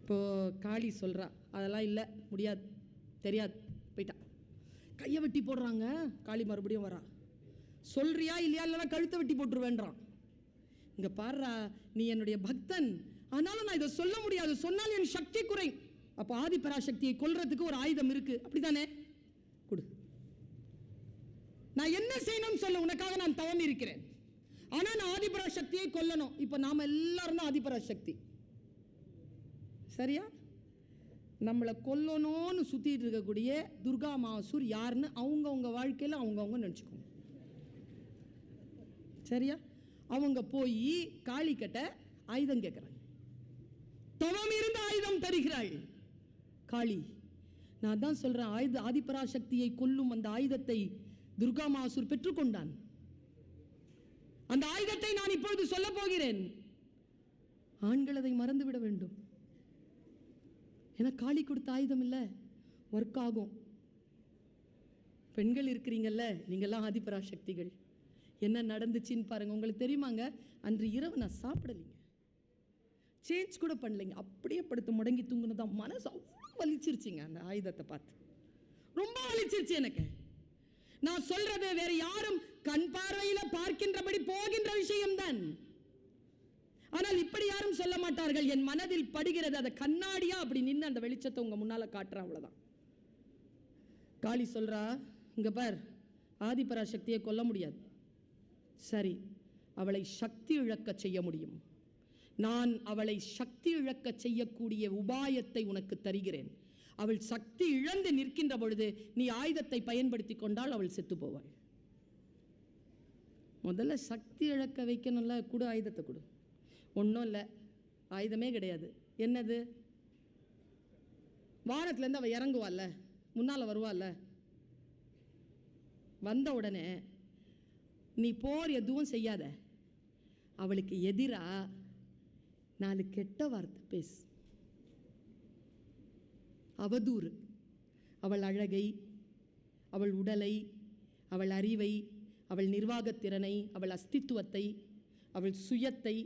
இப்போ காளி சொல்றா, அதெல்லாம் இல்லை, முடியாது, தெரியாது, போயிட்டா. கையை வெட்டி போடுறாங்க. காளி மறுபடியும் வரா. சொல்றியா இல்லையா, இல்லைன்னா கழுத்தை வெட்டி போட்டுருவேன்றான். இங்க பாடுறா, நீ என்னுடைய பக்தன், ஆனாலும் நான் இதை சொல்ல முடியாது, சொன்னால் என் சக்தி குறை. அப்போ ஆதிபராசக்தியை கொல்றதுக்கு ஒரு ஆயுதம் இருக்கு, அப்படித்தானே? கொடு. நான் என்ன செய்யணும்னு சொல்ல, உனக்காக நான் தவம் இருக்கிறேன். ஆனா நான் ஆதிபராசக்தியை கொல்லணும். இப்போ நாம எல்லாரும் தான் ஆதிபராசக்தி, சரியா? நம்மளை கொல்லணும்னு சுத்திட்டு இருக்கக்கூடிய துர்கா மாசூர் யாருன்னு அவங்கவுங்க வாழ்க்கையில் அவங்கவுங்க நினச்சிக்கோங்க, சரியா? அவங்க போய் காளி கிட்ட ஆயுதம் கேட்குறாங்க. தவம் இருந்த ஆயுதம் தருகிறாள் காளி. நான் தான் சொல்றேன், ஆதிபராசக்தியை கொல்லும் அந்த ஆயுதத்தை துர்கா மாசூர் பெற்றுக்கொண்டான். அந்த ஆயுதத்தை நான் இப்பொழுது சொல்ல போகிறேன். ஆண்கள் அதை மறந்துவிட வேண்டும். ஏன்னா காளி கொடுத்த ஆயுதம் இல்லை, ஒர்க் ஆகும். பெண்கள் இருக்கிறீங்கல்ல, நீங்கள்லாம் ஆதிபராசக்திகள். என்ன நடந்துச்சுன்னு பாருங்க. உங்களுக்கு தெரியுமாங்க, அன்று இரவு நான் சாப்பிடலைங்க, சேஞ்ச் கூட பண்ணலைங்க, அப்படியே படுத்து முடங்கி தூங்குனதான். மனசு அவ்வளோ வலிச்சிருச்சுங்க அந்த ஆயுதத்தை பார்த்து, ரொம்ப வலிச்சிருச்சு எனக்கு. நான் சொல்றது வேற யாரும் கண் பார்வையில பார்க்கின்றபடி போகின்ற விஷயம்தான். ஆனால் இப்படி யாரும் சொல்ல மாட்டார்கள். என் மனதில் படுகிறது, அதை கண்ணாடியா அப்படி நின்று அந்த வெளிச்சத்தை உங்க முன்னால காட்டுறேன், அவ்வளவுதான். காளி சொல்றா, இங்க பார், ஆதிபராசக்தியை கொல்ல முடியாது, சரி, அவளை சக்தி இழக்க செய்ய முடியும். நான் அவளை சக்தி இழக்க செய்யக்கூடிய உபாயத்தை உனக்கு தருகிறேன். அவள் சக்தி இழந்து நிற்கின்ற பொழுது நீ ஆயுதத்தை பயன்படுத்தி கொண்டால் அவள் செத்து போவாள். முதல்ல சக்தி இழக்க வைக்கணும்ல, கொடு ஆயுதத்தை கொடு. ஒன்றும் இல்லை, ஆயுதமே கிடையாது. என்னது? வானத்துலேருந்து அவள் இறங்குவாள்ல, முன்னால் வருவாள்ல, வந்த உடனே நீ போர் எதுவும் செய்யாத, அவளுக்கு எதிராக 4 கெட்ட வார்த்தை பேசு, அவதூறு. அவள் அழகை, அவள் உடலை, அவள் அறிவை, அவள் நிர்வாகத்திறனை, அவள் அஸ்தித்துவத்தை, அவள் சுயத்தை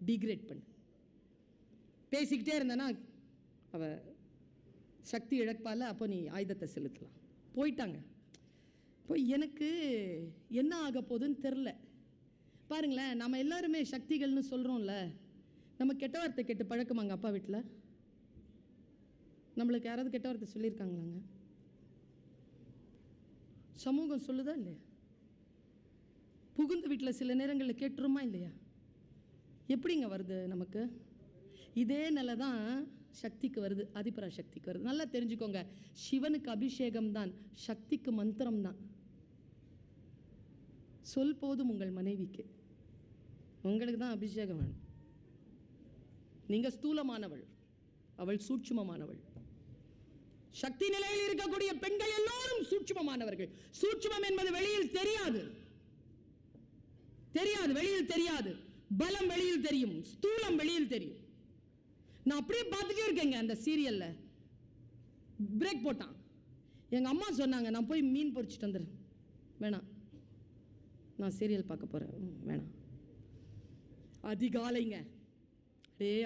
டிகிரேட் பண்ணு. பேசிக்கிட்டே இருந்தனா அவ சக்தி இழப்பால. அப்போ நீ ஆயுதத்தை செலுத்தலாம். போயிட்டாங்க. இப்போ எனக்கு என்ன ஆக போகுதுன்னு தெரில. பாருங்களேன், நம்ம எல்லாருமே சக்திகள்னு சொல்கிறோம்ல, நம்ம கெட்ட வார்த்தை கேட்டு பழக்கமாங்க அப்பா வீட்டில்? நம்மளுக்கு யாராவது கெட்ட வார்த்தை சொல்லியிருக்காங்களாங்க? சமூகம் சொல்லுதா இல்லையா? புகுந்த வீட்டில் சில நேரங்களில் கேட்டுருமா இல்லையா? எப்படிங்க வருது நமக்கு? இதே நிலை தான் சக்திக்கு வருது, ஆதிபராசக்திக்கு வருது. நல்லா தெரிஞ்சுக்கோங்க, சிவனுக்கு அபிஷேகம் தான், சக்திக்கு மந்திரம் தான். சொல் போதும் உங்கள் மனைவிக்கு, உங்களுக்கு தான் அபிஷேகம் வேணும். நீங்கள் ஸ்தூலமானவள், அவள் சூட்சுமமானவள். சக்தி நிலையில் இருக்கக்கூடிய பெண்கள் எல்லாரும் சூட்சுமமானவர்கள். சூட்சுமம் என்பது வெளியில் தெரியாது, வெளியில் தெரியாது. பலம் வெளியில் தெரியும், ஸ்தூலம் வெளியில் தெரியும். நான் அப்படியே பார்த்துட்டே இருக்கேங்க. அந்த சீரியல்ல பிரேக் போட்டான். எங்க அம்மா சொன்னாங்க, நான் போய் மீன் பொரிச்சிட்டு வந்துடுறேன். வேணாம், நான் சீரியல் பார்க்க போறேன். வேணாம். அதிகாலைங்க,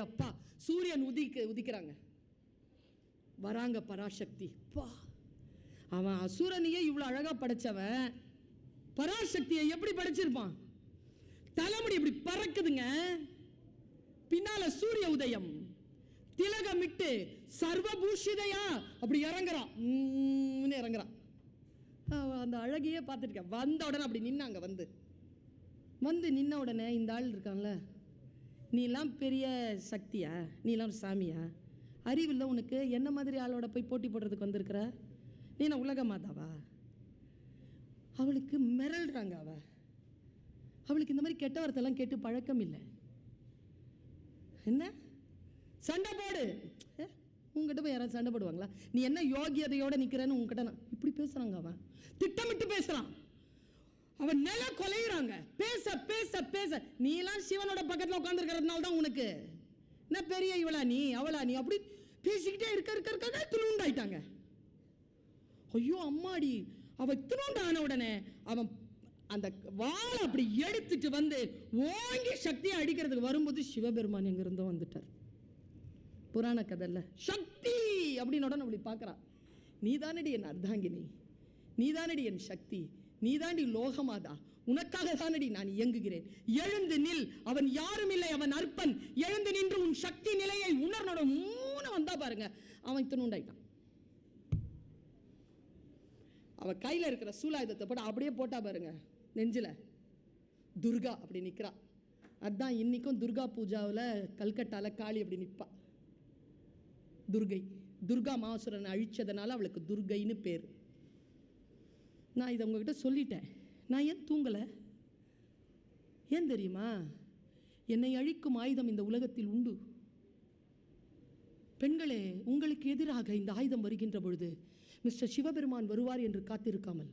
அப்பா, சூரியன் உதிக்கிறாங்க. வராங்க பராசக்தி. பா, அவன் அசுரனையே இவ்வளவு அழகா படைச்சவன் பராசக்தியை எப்படி படைச்சிருப்பான்? தலைமுடி இப்படி பறக்குதுங்க, பின்னால சூரிய உதயம், திலகமிட்டு சர்வபூஷிதையா அப்படி இறங்குறான், இறங்குறான். அந்த அழகையே பார்த்துருக்கேன். வந்த உடனே அப்படி நின்னாங்க. வந்து நின்ன உடனே இந்த ஆள் இருக்கான்ல, நீலாம் பெரிய சக்தியா, நீலாம் ஒரு சாமியா, அறிவில்லை உனக்கு, என்ன மாதிரி ஆளோட போய் போட்டி போடுறதுக்கு வந்திருக்கிற, நீ நான் உலக மாதாவா? அவளுக்கு மிரள்றாங்க. அவளுக்கு இந்த மாதிரி கெட்ட வார்த்தைலாம் கேட்டு பழக்கம் இல்லை. என்ன சண்டை போடு, உங்ககிட்ட போய் யாராவது சண்டை போடுவாங்களா? நீ என்ன யோகியதையோட நிக்கிறேன்னு உங்ககிட்ட நான் இப்படி பேசுறாங்க. அவன் திட்டமிட்டு பேசுறான். அவன் நில கொலையிறாங்க. பேச பேச பேச, நீ எல்லாம் சிவனோட பக்கத்தில் உட்கார்ந்துருக்கிறதுனால தான் உனக்கு என்ன பெரிய இவளா நீ அவளா நீ அப்படி பேசிக்கிட்டே இருக்க துணுண்டாயிட்டாங்க. ஐயோ அம்மாடி, அவ துணுண்டான உடனே அவன் அந்த வாளை அப்படி எடுத்துட்டு வந்து ஓங்கி சக்தியை அடிக்கிறதுக்கு வரும்போது சிவபெருமான் எங்க இருந்தோ வந்துட்டார். புராண கதைல சக்தி அப்படின்னு உடனே அப்படி பார்க்கறான். நீதானடி என் அர்த்தாங்கினி, நீதானடி என் சக்தி, நீதாண்டி லோகமாதா, உனக்காக தானடி நான் இயங்குகிறேன், எழுந்து நில், அவன் யாரும் இல்லை, அவன் அற்பன், எழுந்து நின்று உன் சக்தி நிலையை உணர்னோட மூணு வந்தா பாருங்க, அவன் துணுண்டாயிட்டான். அவன் கையில் இருக்கிற சூலாயுதத்தை போட்டு அப்படியே போட்டா பாருங்க, நெஞ்சில் துர்கா அப்படி நிற்கிறா. அதுதான் இன்னைக்கும் துர்கா பூஜாவில் கல்கட்டால காளி அப்படி நிற்பா. துர்கை, துர்கா மாசுரனை அழிச்சதுனால அவளுக்கு துர்கைன்னு பேர். நான் இதை உங்ககிட்ட சொல்லிட்டேன். நான் ஏன் தூங்கலை? ஏன் தெரியுமா? என்னை அழிக்கும் ஆயுதம் இந்த உலகத்தில் உண்டு. பெண்களே, உங்களுக்கு எதிராக இந்த ஆயுதம் வருகின்ற பொழுது மிஸ்டர் சிவபெருமான் வருவார் என்று காத்திருக்காமல்,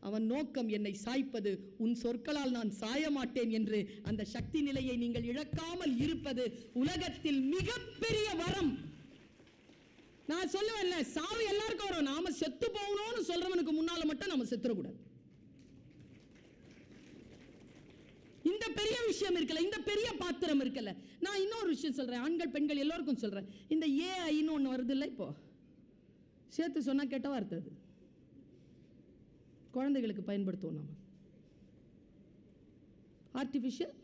அவன் நோக்கம் என்னை சாய்ப்பது, உன் சொற்களால் நான் சாய மாட்டேன் என்று அந்த சக்தி நிலையை நீங்கள் இழக்காமல் இருப்பது உலகத்தில் மிகப்பெரிய வரம். நான் சொல்லுவேன்ல, சாவு எல்லாருக்கும் வரும், நாம செத்து போகணும்னு சொல்றவனுக்கு முன்னால மட்டும் நம்ம செத்துறக்கூடாது. இந்த பெரிய விஷயம் இருக்கல, இந்த பெரிய பாத்திரம் இருக்கல. நான் இன்னொரு விஷயம் சொல்றேன், ஆண்கள் பெண்கள் எல்லோருக்கும் சொல்றேன். இந்த ஏஐன்னு ஒன்று வருது இல்லை, இப்போ சேர்த்து சொன்னா கெட்ட வார்த்தை. அது குழந்தைகளுக்கு பயன்படுத்துவோம் நாம. ஆர்டிஃபிஷியல்,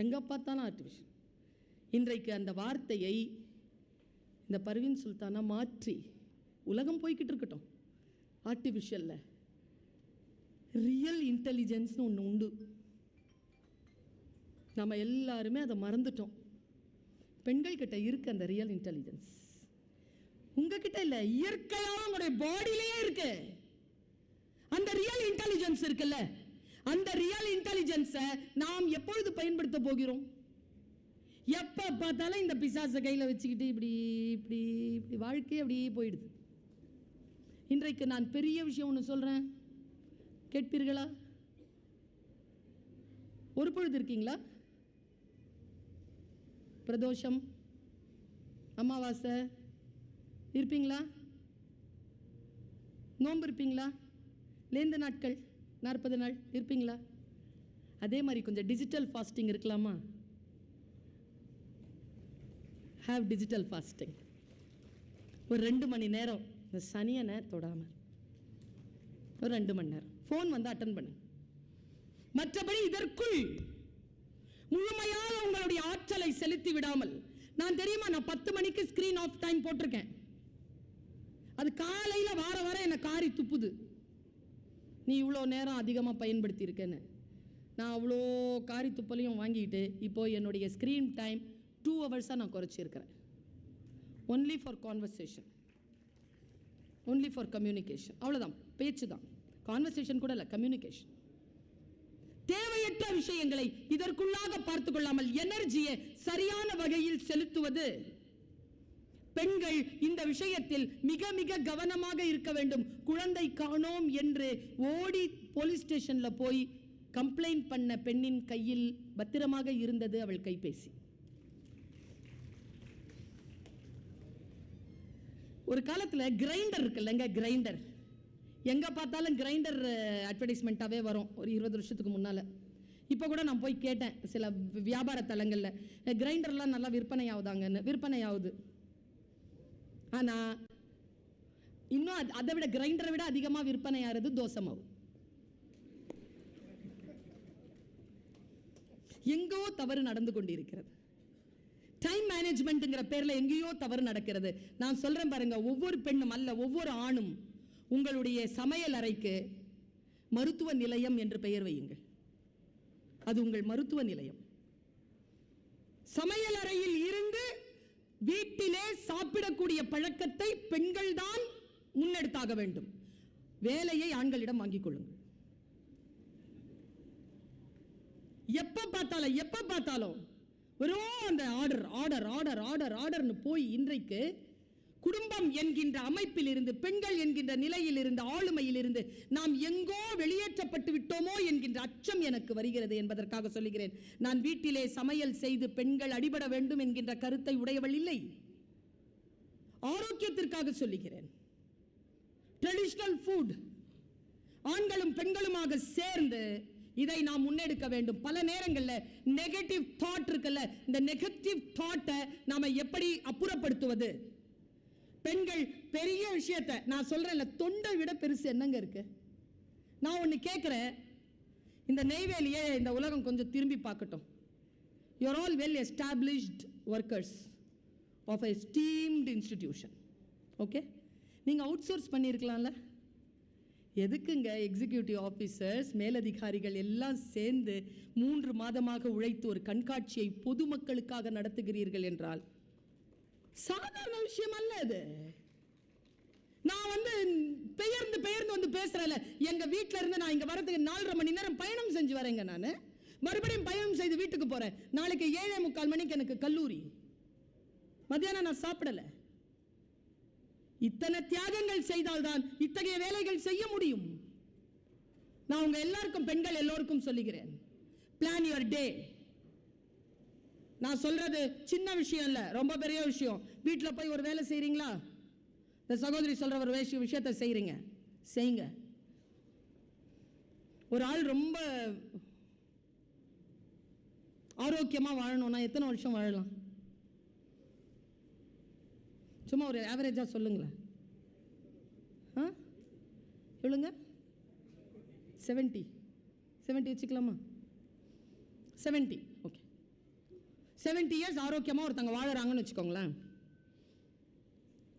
எங்க பார்த்தாலும் ஆர்டிஃபிஷியல். இன்றைக்கு அந்த வார்த்தையை இந்த பர்வீன் சுல்தானா மாற்றி உலகம் போய்கிட்டு இருக்கட்டும். ஆர்டிஃபிஷியல்ல ரியல் இன்டெலிஜென்ஸ்னு ஒன்று உண்டு. நம்ம எல்லாருமே அதை மறந்துட்டோம். பெண்கள் கிட்ட இருக்கு அந்த ரியல் இன்டெலிஜென்ஸ். உங்ககிட்ட இல்லை, இயற்கையாக உங்களுடைய பாடியிலேயே இருக்கு அந்த ரியல் இன்டெலிஜென்ஸ் இருக்குல்ல. அந்த ரியல் இன்டெலிஜென்ஸை நாம் எப்பொழுது பயன்படுத்த போகிறோம்? எப்ப பார்த்தாலும் இந்த பிசாசை கையில் வச்சுக்கிட்டு இப்படி இப்படி இப்படி வாழ்க்கையே அப்படியே போயிடுது. இன்றைக்கு நான் பெரிய விஷயம் ஒன்று சொல்றேன், கேட்பீர்களா? ஒரு பொழுது இருக்கீங்களா? பிரதோஷம், அமாவாசை இருப்பீங்களா? நோன்பு இருப்பீங்களா? லேந்த நாட்கள் 40 நாள் இருப்பீங்களா? அதே மாதிரி கொஞ்சம் டிஜிட்டல் ஃபாஸ்டிங் இருக்கலாமா? Have digital fasting. ஒரு 2 மணி நேரம் இந்த சனியனை தொடாமல் ஒரு 2 மணி நேரம் ஃபோன் வந்து அட்டன் பண்ணு. மற்றபடி இதற்குள் முழுமையாக உங்களுடைய ஆற்றலை செலுத்தி விடாமல், நான் தெரியுமா, நான் 10 மணிக்கு ஸ்கிரீன் ஆஃப் டைம் போட்டிருக்கேன். அது காலையில் வார வாரம் என்னை காரி துப்புது. நீ இவ்வளோ நேரம் அதிகமாக பயன்படுத்தி இருக்கேன்னு. நான் அவ்வளோ காரி துப்பலையும் வாங்கிட்டு இப்போ என்னுடைய ஸ்க்ரீன் டைம் 2 ஹவர்ஸாக நான் குறைச்சிருக்கிறேன். Only for conversation, only for communication. அவ்வளோதான், பேச்சு தான், கான்வர்சேஷன் கூட இல்லை, கம்யூனிகேஷன். தேவையற்ற விஷயங்களை இதற்குள்ளாக பார்த்து கொள்ளாமல் எனர்ஜியை சரியான வகையில் செலுத்துவது. பெண்கள் இந்த விஷயத்தில் மிக மிக கவனமாக இருக்க வேண்டும். குழந்தை காணோம் என்று ஓடி போலீஸ் ஸ்டேஷன்ல போய் கம்ப்ளைண்ட் பண்ண பெண்ணின் கையில் பத்திரமாக இருந்தது அவள் கைபேசி. ஒரு காலத்துல கிரைண்டர் இருக்குல்லங்க, கிரைண்டர் எங்க பார்த்தாலும் கிரைண்டர் அட்வர்டைஸ்மெண்ட்டாவே வரும். ஒரு 20 வருஷத்துக்கு முன்னால இப்போ கூட நான் போய் கேட்டேன் சில வியாபார தலங்களில், கிரைண்டர்லாம் நல்லா விற்பனை ஆகுதாங்கன்னு. விற்பனை ஆகுது. ஆனால் இன்னும் அதை விட கிரைண்டரை விட அதிகமாக விற்பனை ஆகிறது தோசை மாவு. எங்கோ தவறு நடந்து கொண்டிருக்கிறது. டைம் மேனேஜ்மெண்ட்ங்கிற பேரில் எங்கேயோ தவறு நடக்கிறது. நான் சொல்றேன் பாருங்க, ஒவ்வொரு பெண்ணும் அல்ல ஒவ்வொரு ஆணும் உங்களுடைய சமையல் அறைக்கு மருத்துவ நிலையம் என்று பெயர் வையுங்கள். அது உங்கள் மருத்துவ நிலையம். சமையல் அறையில் இருந்து வீட்டிலே சாப்பிடக்கூடிய பழக்கத்தை பெண்கள் தான் முன்னெடுத்தாக வேண்டும். வேலையை ஆண்களிடம் வாங்கிக் கொள்ளுங்கள். எப்ப பார்த்தாலும் வெறும் அந்த ஆர்டர் ஆர்டர் ஆர்டர் ஆர்டர் ஆர்டர்னு போய் இன்றைக்கு குடும்பம் என்கின்ற அமைப்பில் இருந்து, பெண்கள் என்கின்ற நிலையில் இருந்து, ஆளுமையில் இருந்து நாம் எங்கோ வெளியேற்றப்பட்டு விட்டோமோ என்கின்ற அச்சம் எனக்கு வருகிறது என்பதற்காக சொல்லுகிறேன். நான் வீட்டிலே சமையல் செய்து பெண்கள் அடிபட வேண்டும் என்கின்ற கருத்தை உடையவள் இல்லை. ஆரோக்கியத்திற்காக சொல்லுகிறேன். ட்ரெடிஷனல் ஃபுட் ஆண்களும் பெண்களுமாக சேர்ந்து இதை நாம் முன்னெடுக்க வேண்டும். பல நேரங்களில் நெகட்டிவ் தாட் இருக்குல்ல, இந்த நெகட்டிவ் தாட்டை நாம எப்படி அப்புறப்படுத்துவது? பெண்கள் பெரிய விஷயத்தை நான் சொல்றேன்ல, தொண்டை விட பெருசு என்னங்க இருக்கு? நான் ஒன்று கேட்குறேன், இந்த நெய்வேலியை இந்த உலகம் கொஞ்சம் திரும்பி பார்க்கட்டும். You are all well established workers of a esteemed institution. Okay, நீங்கள் அவுட் சோர்ஸ் பண்ணியிருக்கலாம்ல. எதுக்குங்க எக்ஸிக்யூட்டிவ் ஆஃபீஸர்ஸ், மேலதிகாரிகள் எல்லாம் சேர்ந்து 3 மாதமாக உழைத்து ஒரு கண்காட்சியை பொதுமக்களுக்காக நடத்துகிறீர்கள் என்றால் சாதாரண விஷயம் அல்ல அது. நான் வந்து பெயர்ந்து வந்து பேசுறேன்ல, எங்க வீட்டில இருந்து நான் இங்க வரதுக்கு 4.5 மணி நேரம் பயணம் செஞ்சு வரேங்க. நான் மறுபடியும் பயணம் செய்து வீட்டுக்கு போறேன். நாளைக்கு 7:45 மணிக்கு எனக்கு கல்லூரி. மத்தியானம் நான் சாப்பிடல. இத்தனை தியாகங்கள் செய்தால்தான் இத்தகைய வேலைகள் செய்ய முடியும். நான் உங்க எல்லாருக்கும், பெண்கள் எல்லோருக்கும் சொல்லுகிறேன், பிளான் யுவர் டே. நான் சொல்றது சின்ன விஷயம் இல்ல, ரொம்ப பெரிய விஷயம். வீட்டில் போய் ஒரு வேலை செய்றீங்களா? இந்த சகோதரி சொல்ற ஒரு விஷயத்தை செய்யுங்க. ஒரு ஆள் ரொம்ப ஆரோக்கியமா வாழணும்னா எத்தனை வருஷம் வாழலாம்? சும்மா ஒரு ஆவரேஜா சொல்லுங்களேன். சொல்லுங்க. 70 வச்சுக்கலாமா? 70. ஓகே, 70 இயர்ஸ் ஆரோக்கியமா ஒருத்தங்க வாழறாங்கன்னு வச்சுக்கோங்களேன்.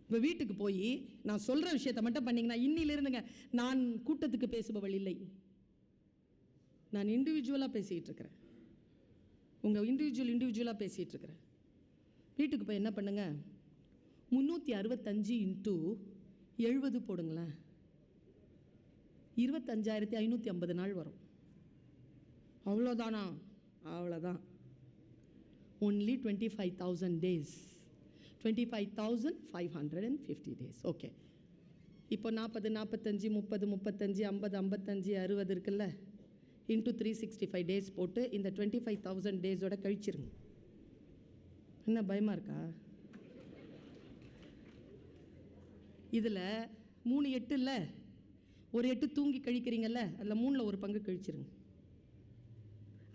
இப்போ வீட்டுக்கு போய் நான் சொல்ற விஷயத்தை மட்டும் பண்ணீங்கன்னா, இன்னிலிருந்துங்க நான் கூட்டத்துக்கு பேசுபவள் இல்லை, நான் இண்டிவிஜுவலாக பேசிக்கிட்டு இருக்கிறேன். உங்கள் இண்டிவிஜுவலாக பேசிகிட்டு இருக்கிறேன். வீட்டுக்கு போய் என்ன பண்ணுங்க, 365 × 70 போடுங்களேன். 25,550 நாள் வரும். அவ்வளோதானா? அவ்வளோதான். only 25,000 days, 25,550 days. ஓகே, இப்போ 40, 45, 30, 35, 50, 55, 60 இருக்குல்ல, into 365 days போட்டு இந்த 25,000 டேஸோட கழிச்சிருங்க. என்ன பயமா இருக்கா? இதில் 3 8 இல்லை, ஒரு 8 தூங்கி கழிக்கிறீங்கல்ல, அதில் 3ல் ஒரு பங்கு கழிச்சிருங்க.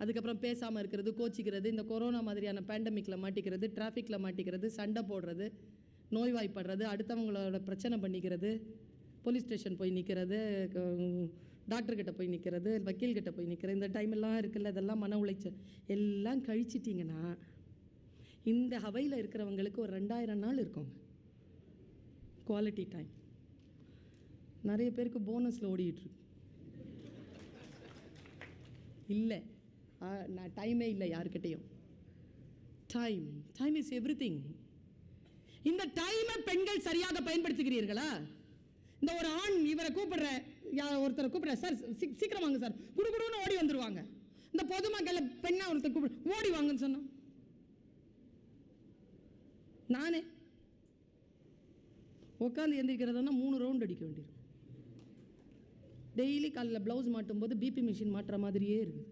அதுக்கப்புறம் பேசாமல் இருக்கிறது, கோச்சிக்கிறது, இந்த கொரோனா மாதிரியான பேண்டமிக்கில் மாட்டிக்கிறது, டிராஃபிக்கில் மாட்டிக்கிறது, சண்டை போடுறது, நோய்வாய்ப்படுறது, அடுத்தவங்களோட பிரச்சனை பண்ணிக்கிறது, போலீஸ் ஸ்டேஷன் போய் நிற்கிறது, டாக்டர்கிட்ட போய் நிற்கிறது, வக்கீல்கிட்ட போய் நிற்கிறது, இந்த டைமெல்லாம் இருக்குல்ல, இதெல்லாம் மன உளைச்சல் எல்லாம் கழிச்சிட்டிங்கன்னா இந்த ஹவையில் இருக்கிறவங்களுக்கு ஒரு 2000 நாள் இருக்குங்க குவாலிட்டி டைம். நிறைய பேருக்கு போனஸில் ஓடிட்டுருக்கு. இல்லை, நான் டைமே இல்லை யாருக்கிட்டையும். Time is everything. இந்த டைமை பெண்கள் சரியாக பயன்படுத்துகிறீர்களா? இந்த ஒரு ஆண் இவரை கூப்பிடுற, ஒருத்தரை கூப்பிடுற, சார் சீக்கிரம் வாங்க சார், குடுகுடுன்னு ஓடி வந்துருவாங்க. இந்த பொதுமக்களை பெண்ணா ஒருத்தர் கூப்பிடு, ஓடி வாங்கன்னு சொன்னா நானே உட்காந்து எந்திரிக்கிறதுனா 3 ரவுண்ட் அடிக்க வேண்டியிருக்கும். டெய்லி காலையில் ப்ளவுஸ் மாட்டும் போது பிபி மிஷின் மாட்டுற மாதிரியே இருக்குது.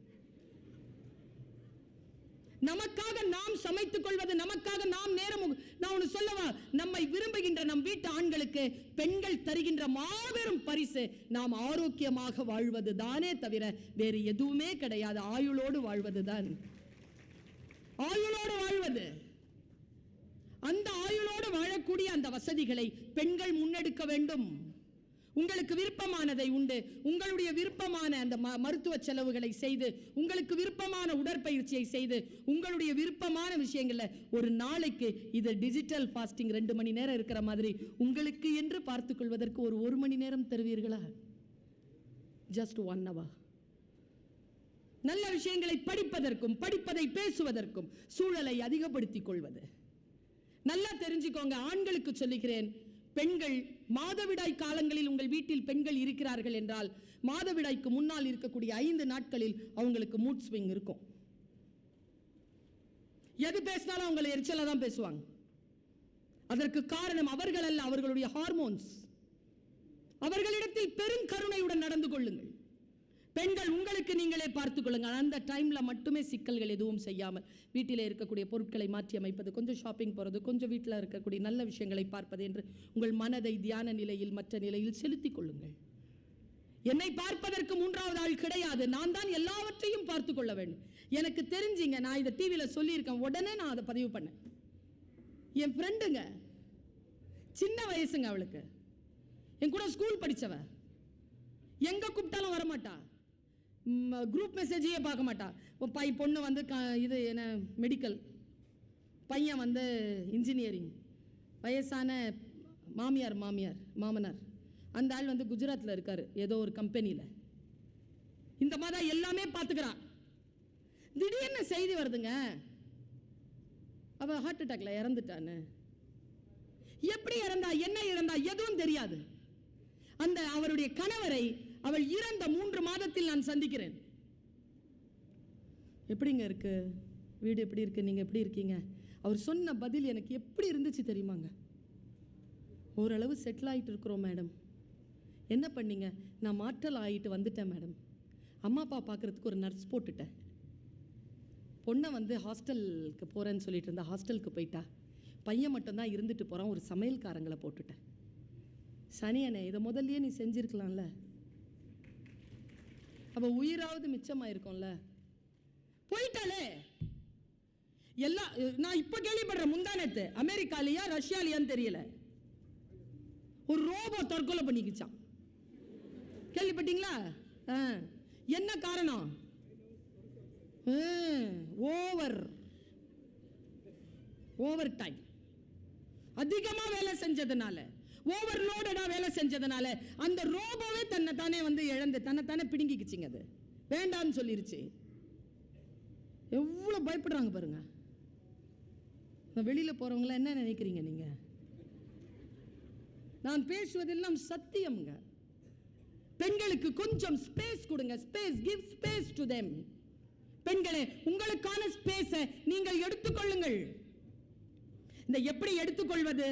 நமக்காக நாம் சமைத்துக் கொள்வது, நமக்காக நாம் நேரம். நான் ஒன்று சொல்லவா, நம்மை விரும்புகின்ற நம் வீட்டு ஆண்களுக்கு பெண்கள் தருகின்ற மாபெரும் பரிசு நாம் ஆரோக்கியமாக வாழ்வது தானே தவிர வேறு எதுவுமே கிடையாது. ஆயுளோடு வாழ்வதுதான், ஆயுளோடு வாழ்வது. அந்த ஆயுளோடு வாழக்கூடிய அந்த வசதிகளை பெண்கள் முன்னெடுக்க வேண்டும். உங்களுக்கு விருப்பமானதை உண்டு, உங்களுடைய விருப்பமான அந்த மருத்துவ செலவுகளை செய்து, உங்களுக்கு விருப்பமான உடற்பயிற்சியை செய்து, உங்களுடைய விருப்பமான விஷயங்கள்ல ஒரு நாளைக்கு இது டிஜிட்டல் ஃபாஸ்டிங் 2 மணி நேரம் இருக்கிற மாதிரி உங்களுக்கு என்று பார்த்துக் கொள்வதற்கு ஒரு 1 மணி நேரம் தருவீர்களா? Just 1 hour. நல்ல விஷயங்களை படிப்பதற்கும் படிப்பதை பேசுவதற்கும் சூழலை அதிகப்படுத்திக் கொள்வது. நல்லா தெரிஞ்சுக்கோங்க, ஆண்களுக்கு சொல்லுகிறேன், பெண்கள் மாதவிடாய் காலங்களில் உங்கள் வீட்டில் பெண்கள் இருக்கிறார்கள் என்றால் மாதவிடாய்க்கு முன்னால் இருக்கக்கூடிய 5 நாட்களில் அவங்களுக்கு மூட் ஸ்விங் இருக்கும். எது பேசினாலும் அவங்களை எரிச்சலா தான் பேசுவாங்க. அதற்கு காரணம் அவர்கள் அல்ல, அவர்களுடைய ஹார்மோன்ஸ். அவர்களிடத்தில் பெரும் கருணையுடன் நடந்து கொள்ளுங்கள். பெண்கள் உங்களுக்கு நீங்களே பார்த்துக் கொள்ளுங்கள். அந்த டைம்ல மட்டுமே சிக்கல்கள் எதுவும் செய்யாமல் வீட்டிலே இருக்கக்கூடிய பொருட்களை மாற்றி அமைப்பது, கொஞ்சம் ஷாப்பிங் போறது, கொஞ்சம் வீட்டில் இருக்கக்கூடிய நல்ல விஷயங்களை பார்ப்பது என்று உங்கள் மனதை தியான நிலையில் மற்ற நிலையில் செலுத்திக் கொள்ளுங்கள். என்னை பார்ப்பதற்கு 3வது ஆள் கிடையாது, நான் தான் எல்லாவற்றையும் பார்த்துக் கொள்ள வேண்டும். எனக்கு தெரிஞ்சுங்க, நான் இதை டிவியில சொல்லியிருக்கேன், உடனே நான் அதை பதிவு பண்ணேன். என் ஃப்ரெண்டுங்க, சின்ன வயசுங்க, அவளுக்கு என் கூட ஸ்கூல் படிச்சவ, எங்க கூப்பிட்டாலும் வரமாட்டா, குரூப் மெசேஜையே பார்க்க மாட்டா. பொண்ணு வந்து இது என்ன மெடிக்கல், பையன் வந்து இன்ஜினியரிங், வயசான மாமனார், அந்த ஆள் வந்து குஜராத்தில் இருக்காரு ஏதோ ஒரு கம்பெனியில். இந்த மாதிரி எல்லாமே பார்த்துக்கிறான். திடீர்னு செய்தி வருதுங்க, அவ ஹார்ட் அட்டாக்ல இறந்துட்டான்னு. எப்படி இறந்தா, என்ன இறந்தா, எதுவும் தெரியாது. அந்த அவருடைய கணவரை அவள் இறந்த 3 மாதத்தில் நான் சந்திக்கிறேன். எப்படிங்க இருக்கு வீடு, எப்படி இருக்கு, நீங்க எப்படி இருக்கீங்க? அவர் சொன்ன பதில் எனக்கு எப்படி இருந்துச்சு தெரியுமாங்க? ஓரளவு செட்டில் ஆகிட்டு இருக்கிறோம் மேடம். என்ன பண்ணீங்க? நான் மாற்றல் ஆகிட்டு வந்துட்டேன் மேடம். அம்மா அப்பா பார்க்கறதுக்கு ஒரு நர்ஸ் போட்டுட்டேன். பொண்ணை வந்து ஹாஸ்டலுக்கு போறேன்னு சொல்லிட்டு இருந்தா, ஹாஸ்டலுக்கு போயிட்டா. பையன் மட்டும்தான் இருந்துட்டு போறான், ஒரு சமையல்காரங்களை போட்டுட்டேன். சனியனே, இதை முதல்லயே நீ செஞ்சிருக்கலாம்ல, அப்ப உயிராவது மிச்சமாயிருக்கும்ல. போயிட்டாலே எல்லாம். நான் இப்ப கேள்விப்படுறேன், முந்தானத்து அமெரிக்காலியா ரஷ்யாலியான்னு தெரியல, ஒரு ரோபோ தற்கொலை பண்ணிக்கிச்சான். கேள்விப்பட்டீங்களா? என்ன காரணம்? ஓவர் டைம் அதிகமா வேலை செஞ்சதுனால, ஓவர்லோடடா வேலை செஞ்சதுனால அந்த ரோபோவே தன்னைத்தானே வந்து இழந்து தன்னைத்தானே பிடுங்கிக்கிச்சிங்க. அது வேண்டான்னு சொல்லிருச்சு. எவ்வளவு பயப்படுறாங்க பாருங்க. வெளியில போறவங்கள என்ன நினைக்கிறீங்க நீங்க? நான் பேசுவதெல்லாம் சத்தியம்ங்க. பெண்களுக்கு கொஞ்சம் ஸ்பேஸ் கொடுங்க. Space, give space to them. பெண்களே, உங்களுக்கான ஸ்பேஸை நீங்கள் எடுத்துக்கொள்ளுங்கள். இந்த எப்படி எடுத்துக்கொள்வது,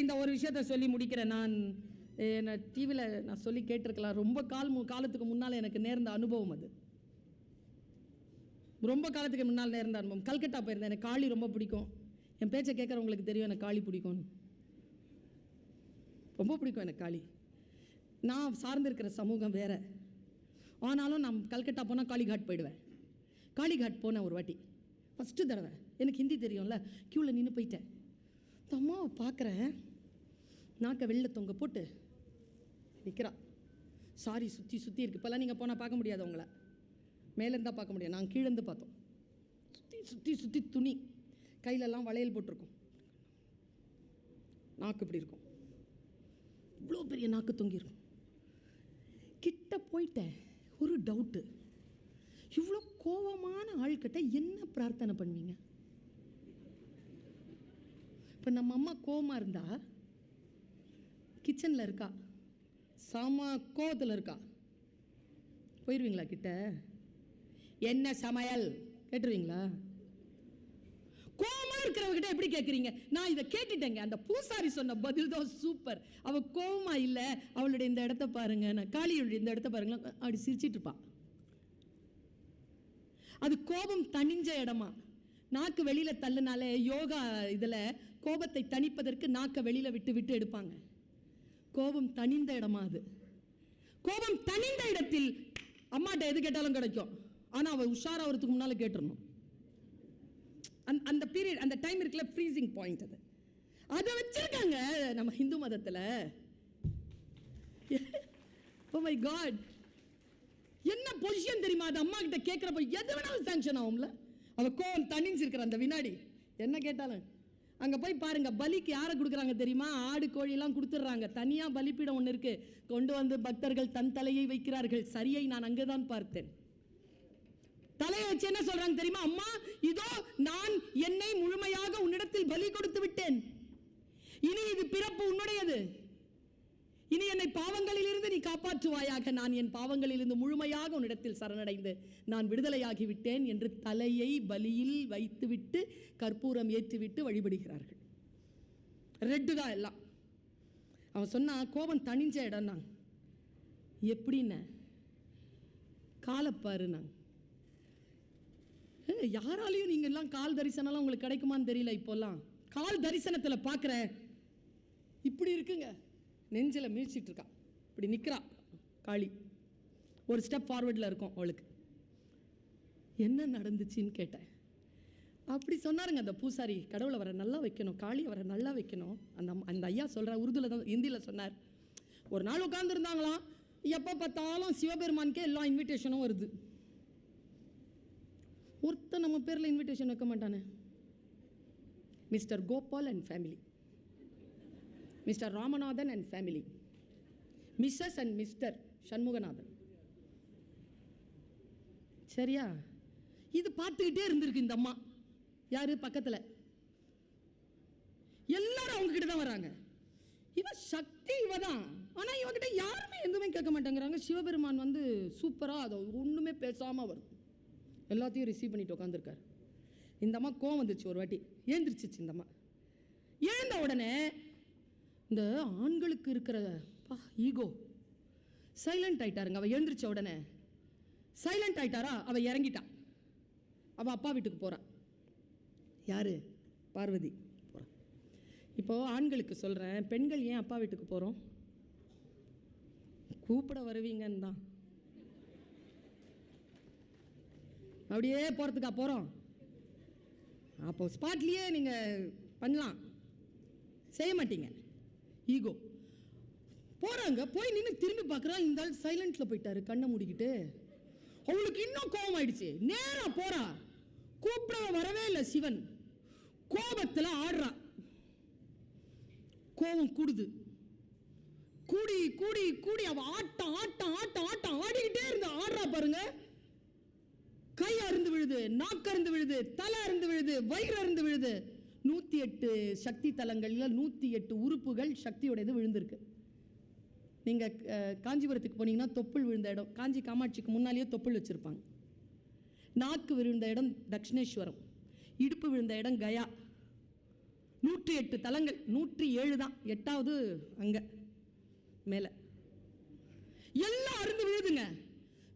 இந்த ஒரு விஷயத்தை சொல்லி முடிக்கிறேன். நான் டிவியில் நான் சொல்லி கேட்டிருக்கலாம். ரொம்ப காலத்துக்கு முன்னால் எனக்கு நேர்ந்த அனுபவம். அது ரொம்ப காலத்துக்கு முன்னால் நேர்ந்த அனுபவம். கல்கட்டா போயிருந்தேன். எனக்கு காளி ரொம்ப பிடிக்கும். என் பேச்சை கேட்குறவங்களுக்கு தெரியும் எனக்கு காளி பிடிக்கும், ரொம்ப பிடிக்கும் எனக்கு காளி. நான் சார்ந்திருக்கிற சமூகம் வேற. ஆனாலும் நான் கல்கட்டா போனால் காளிகாட் போயிடுவேன். காளிகாட் போனேன் ஒரு வாட்டி, ஃபஸ்ட்டு தடவை. எனக்கு ஹிந்தி தெரியும்ல, க்யூவில் நின்று போயிட்டேன். அம்மாவை பார்க்குறேன், நாக்க வெளில தொங்க போட்டு நிற்கிறா. சாரி சுற்றி சுற்றி இருக்குது. இப்போல்லாம் நீங்கள் போனால் பார்க்க முடியாது, உங்களை மேலேருந்தான் பார்க்க முடியாது. நாங்கள் கீழேருந்து பார்த்தோம். சுற்றி துணி, கையிலெல்லாம் வளையல் போட்டிருக்கோம். நாக்கு இப்படி இருக்கும், இவ்வளோ பெரிய நாக்கு தொங்கியிருக்கும். கிட்ட போயிட்டேன். ஒரு டவுட்டு, இவ்வளோ கோபமான ஆள்கிட்ட என்ன பிரார்த்தனை பண்ணுவீங்க? இப்போ நம்ம அம்மா கோவமாக இருந்தா கிச்சனில் இருக்கா, சாமா கோவத்தில் இருக்கா, போயிடுவீங்களா கிட்ட? என்ன சமையல் கேட்டுருவீங்களா? கோவமாக இருக்கிறவங்கிட்ட எப்படி கேட்குறீங்க? நான் இதை கேட்டுட்டேங்க. அந்த பூசாரி சொன்ன பதில் தான் சூப்பர். அவள் கோவமா இல்லை, அவளுடைய இந்த இடத்த பாருங்க, நான் காளியுடைய இந்த இடத்த பாருங்களா, அப்படி சிரிச்சிட்டு இருப்பான். அது கோபம் தணிஞ்ச இடமா? நாக்கு வெளியில தள்ளுனாலே யோகா இதுல கோபத்தை தணிப்பதற்கு நாக்க வெளியில விட்டு விட்டு எடுப்பாங்க. கோபம் தணிந்த இடமா அது. கோபம் தணிந்த இடத்தில் அம்மாட்ட எது கேட்டாலும் கிடைக்கும். ஆனா அவ உஷாராகிறதுக்கு முன்னால கேட்டுறணும். அந்த பீரியட், அந்த டைம் இருக்குல்ல, ஃப்ரீசிங் பாயிண்ட், அது அதை வச்சிருக்காங்க நம்ம ஹிந்து மதத்துல. ஓ மை காட், என்ன பொசிஷன் தெரியுமா அது? அம்மா கிட்ட கேட்கிறப்ப எது வேணாலும் சாங்ஷன் ஆகும்ல. அவ கோவம் தணிஞ்சிருக்கிற அந்த வினாடி என்ன கேட்டாலும். அங்க போய் பாருங்க, பலிக்கு யாரை கொடுக்குறாங்க தெரியுமா? ஆடு கோழி எல்லாம் கொடுத்துடுறாங்க. தனியா பலிப்பீடம் ஒன்று இருக்கு, கொண்டு வந்து பக்தர்கள் தன் தலையை வைக்கிறார்கள். சரியை நான் அங்கேதான் பார்த்தேன். தலையை வச்சு என்ன சொல்றாங்க தெரியுமா? அம்மா, இதோ நான் என்னை முழுமையாக உன்னிடத்தில் பலி கொடுத்து விட்டேன். இனி இது பிறப்பு உன்னுடையது. இனி என்னை பாவங்களில் இருந்து நீ காப்பாற்றுவாயாக. நான் என் பாவங்களில் இருந்து முழுமையாக உன்னிடத்தில் சரணடைந்து நான் விடுதலையாகி விட்டேன் என்று தலையை பலியில் வைத்துவிட்டு கற்பூரம் ஏற்றிவிட்டு வழிபடுகிறார்கள். ரெட்டுதா எல்லாம். அவன் சொன்னா கோபம் தணிஞ்ச இடம் நான் எப்படின்னு காலப்பாரு. நான் யாராலையும் நீங்க எல்லாம் கால் தரிசனம் உங்களுக்கு கிடைக்குமான்னு தெரியல. இப்போல்லாம் கால் தரிசனத்தில் பார்க்குற இப்படி இருக்குங்க, நெஞ்சில் மீழ்ச்சிட்டு இருக்கா, இப்படி நிற்கிறா காளி. ஒரு ஸ்டெப் ஃபார்வர்டில் இருக்கும் அவளுக்கு. என்ன நடந்துச்சுன்னு கேட்டேன். அப்படி சொன்னாருங்க அந்த பூசாரி. கடவுளை வர நல்லா வைக்கணும், காளி வர நல்லா வைக்கணும். அந்த ஐயா சொல்கிறார், உருதுல தான், ஹிந்தியில் சொன்னார். ஒரு நாள் உட்காந்துருந்தாங்களாம். எப்போ பார்த்தாலும் சிவபெருமானுக்கே எல்லா இன்விடேஷனும் வருது. ஒருத்தர் நம்ம பேரில் இன்விடேஷன் வைக்க மாட்டானே. Mister Gopal and family, mister Ramanathan and family, missus and mister Shanmuganathan. சரியா? இது பார்த்துக்கிட்டே இருந்திருக்கு இந்த அம்மா. யாரு பக்கத்தில்? எல்லாரும் அவங்க கிட்ட தான் வராங்க. இவ சக்தி இவதான். ஆனா இவகிட்ட யாருமே எதுவுமே கேட்க மாட்டேங்கிறாங்க. சிவபெருமான் வந்து சூப்பரா அதை ஒண்ணுமே பேசாம வரும், எல்லாத்தையும் ரிசீவ் பண்ணிட்டு உட்காந்துருக்காரு. இந்த அம்மா கோவம் வந்துச்சு. ஒரு வாட்டி ஏந்திரிச்சிச்சு இந்த அம்மா. எழுந்த உடனே இந்த ஆண்களுக்கு இருக்கிற ஈகோ சைலண்ட் ஆயிட்டாருங்க. அவ எழுந்திரிச்ச உடனே சைலண்ட் ஆயிட்டாரா? அவ இறங்கிட்டா. அவ அப்பா வீட்டுக்கு போறா. யாரு? பார்வதி போறா. இப்போ ஆண்களுக்கு சொல்றேன், பெண்கள் ஏன் அப்பா வீட்டுக்கு போறோம்? கூப்பிட வருவீங்கன்னு தான். அப்படியே போறதுக்கா போறோம்? அப்போ ஸ்பாட்லயே நீங்க பண்ணலாம், செய்ய மாட்டீங்க. ஈகோ. போறாங்க, போய் நின்று திரும்பி பார்க்குறா. இந்த ஆள் சைலண்ட்ல போயிட்டாரு, கண்ணை மூடிக்கிட்டு. அவளுக்கு இன்னும் கோபம் ஆயிடுச்சு. நேரா போறா, கூப்பிட வரவே இல்லை சிவன். கோபத்தில் ஆடுறா. கோபம் கூடுது. கூடி கூடி கூடி அவ ஆட்டம் ஆட்டம் ஆட்டம் ஆட்டம் ஆடிக்கிட்டே இருந்து ஆடுறா பாருங்க. கை அருந்து விழுது, நாக்கு அருந்து விழுது, தலை அருந்து விழுது, வயிறு அருந்து விழுது. 108 சக்தி தலங்களில் 108 உறுப்புகள் சக்தியோட விழுந்திருக்கு. நீங்க காஞ்சிபுரத்துக்கு போனீங்கன்னா தொப்புள் விழுந்த இடம், காஞ்சி காமாட்சிக்கு முன்னாலேயே தொப்புள் வச்சிருப்பாங்க. நாக்கு விழுந்த இடம் தக்ஷணேஸ்வரம், இடுப்பு விழுந்த இடம் கயா. 108 தலங்கள், 107 தான், 8வது அங்க மேல. எல்லாம் அருந்து விழுதுங்க.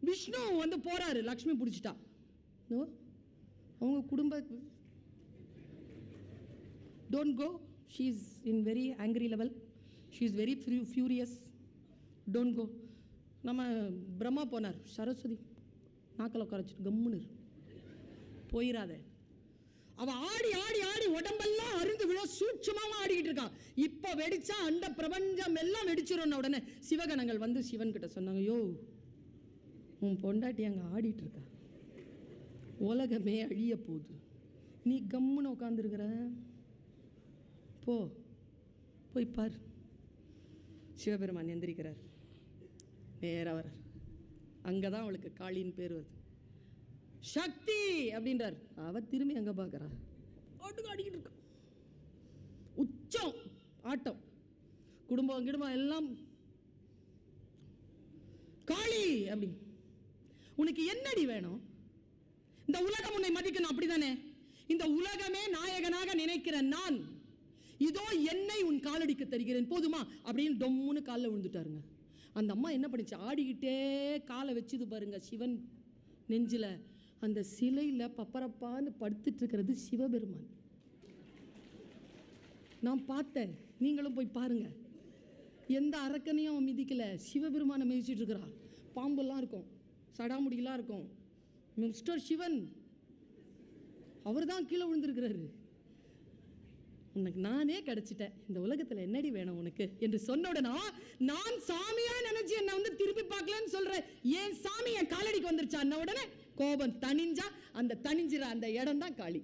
விஷ்ணு வந்து போறாரு, லக்ஷ்மி பிடிச்சிட்டா. அவங்க குடும்ப don't go, she is in very angry level, she is very furious, don't go. நம்ம பிரம்மா போனார், சரஸ்வதி நாக்கில் உட்காரச்சிட்டு கம்முன்னு போயிடாத. அவ ஆடி ஆடி ஆடி உடம்பெல்லாம் அருந்து விழ சூட்சமாக ஆடிக்கிட்டு இருக்கா. இப்போ வெடிச்சா அந்த பிரபஞ்சம் எல்லாம் வெடிச்சிடும். உடனே சிவகணங்கள் வந்து சிவன் கிட்ட சொன்னாங்க, யோ உன் பொண்டாட்டி அங்கே ஆடிட்டு இருக்கா, உலகமே அழிய போகுது, நீ கம்முன்னு உட்காந்துருக்கிற, போ போய் பார். சிவபெருமான் எந்திரிக்கிறார், நேராக வர்றார். அங்கே தான் அவளுக்கு காளின்னு பேர் வருது. சக்தி அப்படின்றார். அவ திரும்பி அங்கே பார்க்குறா, ஆட்டுக்கு ஆடிக்கிட்டு இருக்கா. உச்சம் ஆட்டம், குடும்பம் கிடும்பம் எல்லாம் காளி அப்படி. உனக்கு என்னடி வேணும்? இந்த உலகம் உன்னை மதிக்கணும், அப்படிதானே? இந்த உலகமே நாயகனாக நினைக்கிற நான், இதோ என்னை உன் காலடிக்கு தருகிறேன், போதுமா அப்படின்னு டொம்முன்னு காலில் விழுந்துட்டாருங்க. அந்த அம்மா என்ன பண்ணிச்சு, ஆடிக்கிட்டே காலை வச்சுது பாருங்க சிவன் நெஞ்சில். அந்த சிலையில் பப்பரப்பான்னு படுத்துட்டு இருக்கிறது சிவபெருமான். நான் பார்த்தேன், நீங்களும் போய் பாருங்க. எந்த அரக்கனையும் அவன் மிதிக்கலை, சிவபெருமானை மிதிச்சிட்டு இருக்கிறான். பாம்பெல்லாம் இருக்கும், சடாமுடியெல்லாம் இருக்கும். மிஸ்டர் சிவன் அவர் தான் கீழே விழுந்திருக்கிறாரு. உனக்கு நானே கிடைச்சிட்டேன், இந்த உலகத்தில் என்னடி வேணும் உனக்கு என்று சொன்ன உடனே நான் சாமியா நினைச்சு என்னை வந்து திருப்பி பார்க்கலன்னு சொல்றேன். ஏன் சாமி என் காலடிக்கு வந்துருச்சா அன்ன உடனே கோபம் தனிஞ்சா, அந்த தனிஞ்சிற அந்த இடம் தான் காளி.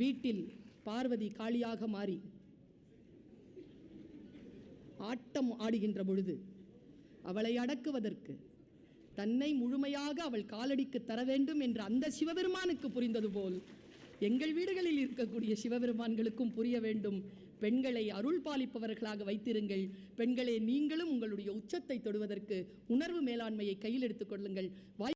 வீட்டில் பார்வதி காளியாக மாறி ஆட்டம் ஆடுகின்ற பொழுது அவளை அடக்குவதற்கு தன்னை முழுமையாக அவள் காலடிக்கு தர வேண்டும் என்று அந்த சிவபெருமானுக்கு புரிந்தது போல் எங்கள் வீடுகளில் இருக்கக்கூடிய சிவபெருமான்களுக்கும் புரிய வேண்டும். பெண்களை அருள் பாலிப்பவர்களாக வைத்திருங்கள். பெண்களே, நீங்களும் உங்களுடைய உச்சத்தை தொடுவதற்கு உணர்வு மேலாண்மையை கையில் எடுத்துக் கொள்ளுங்கள்.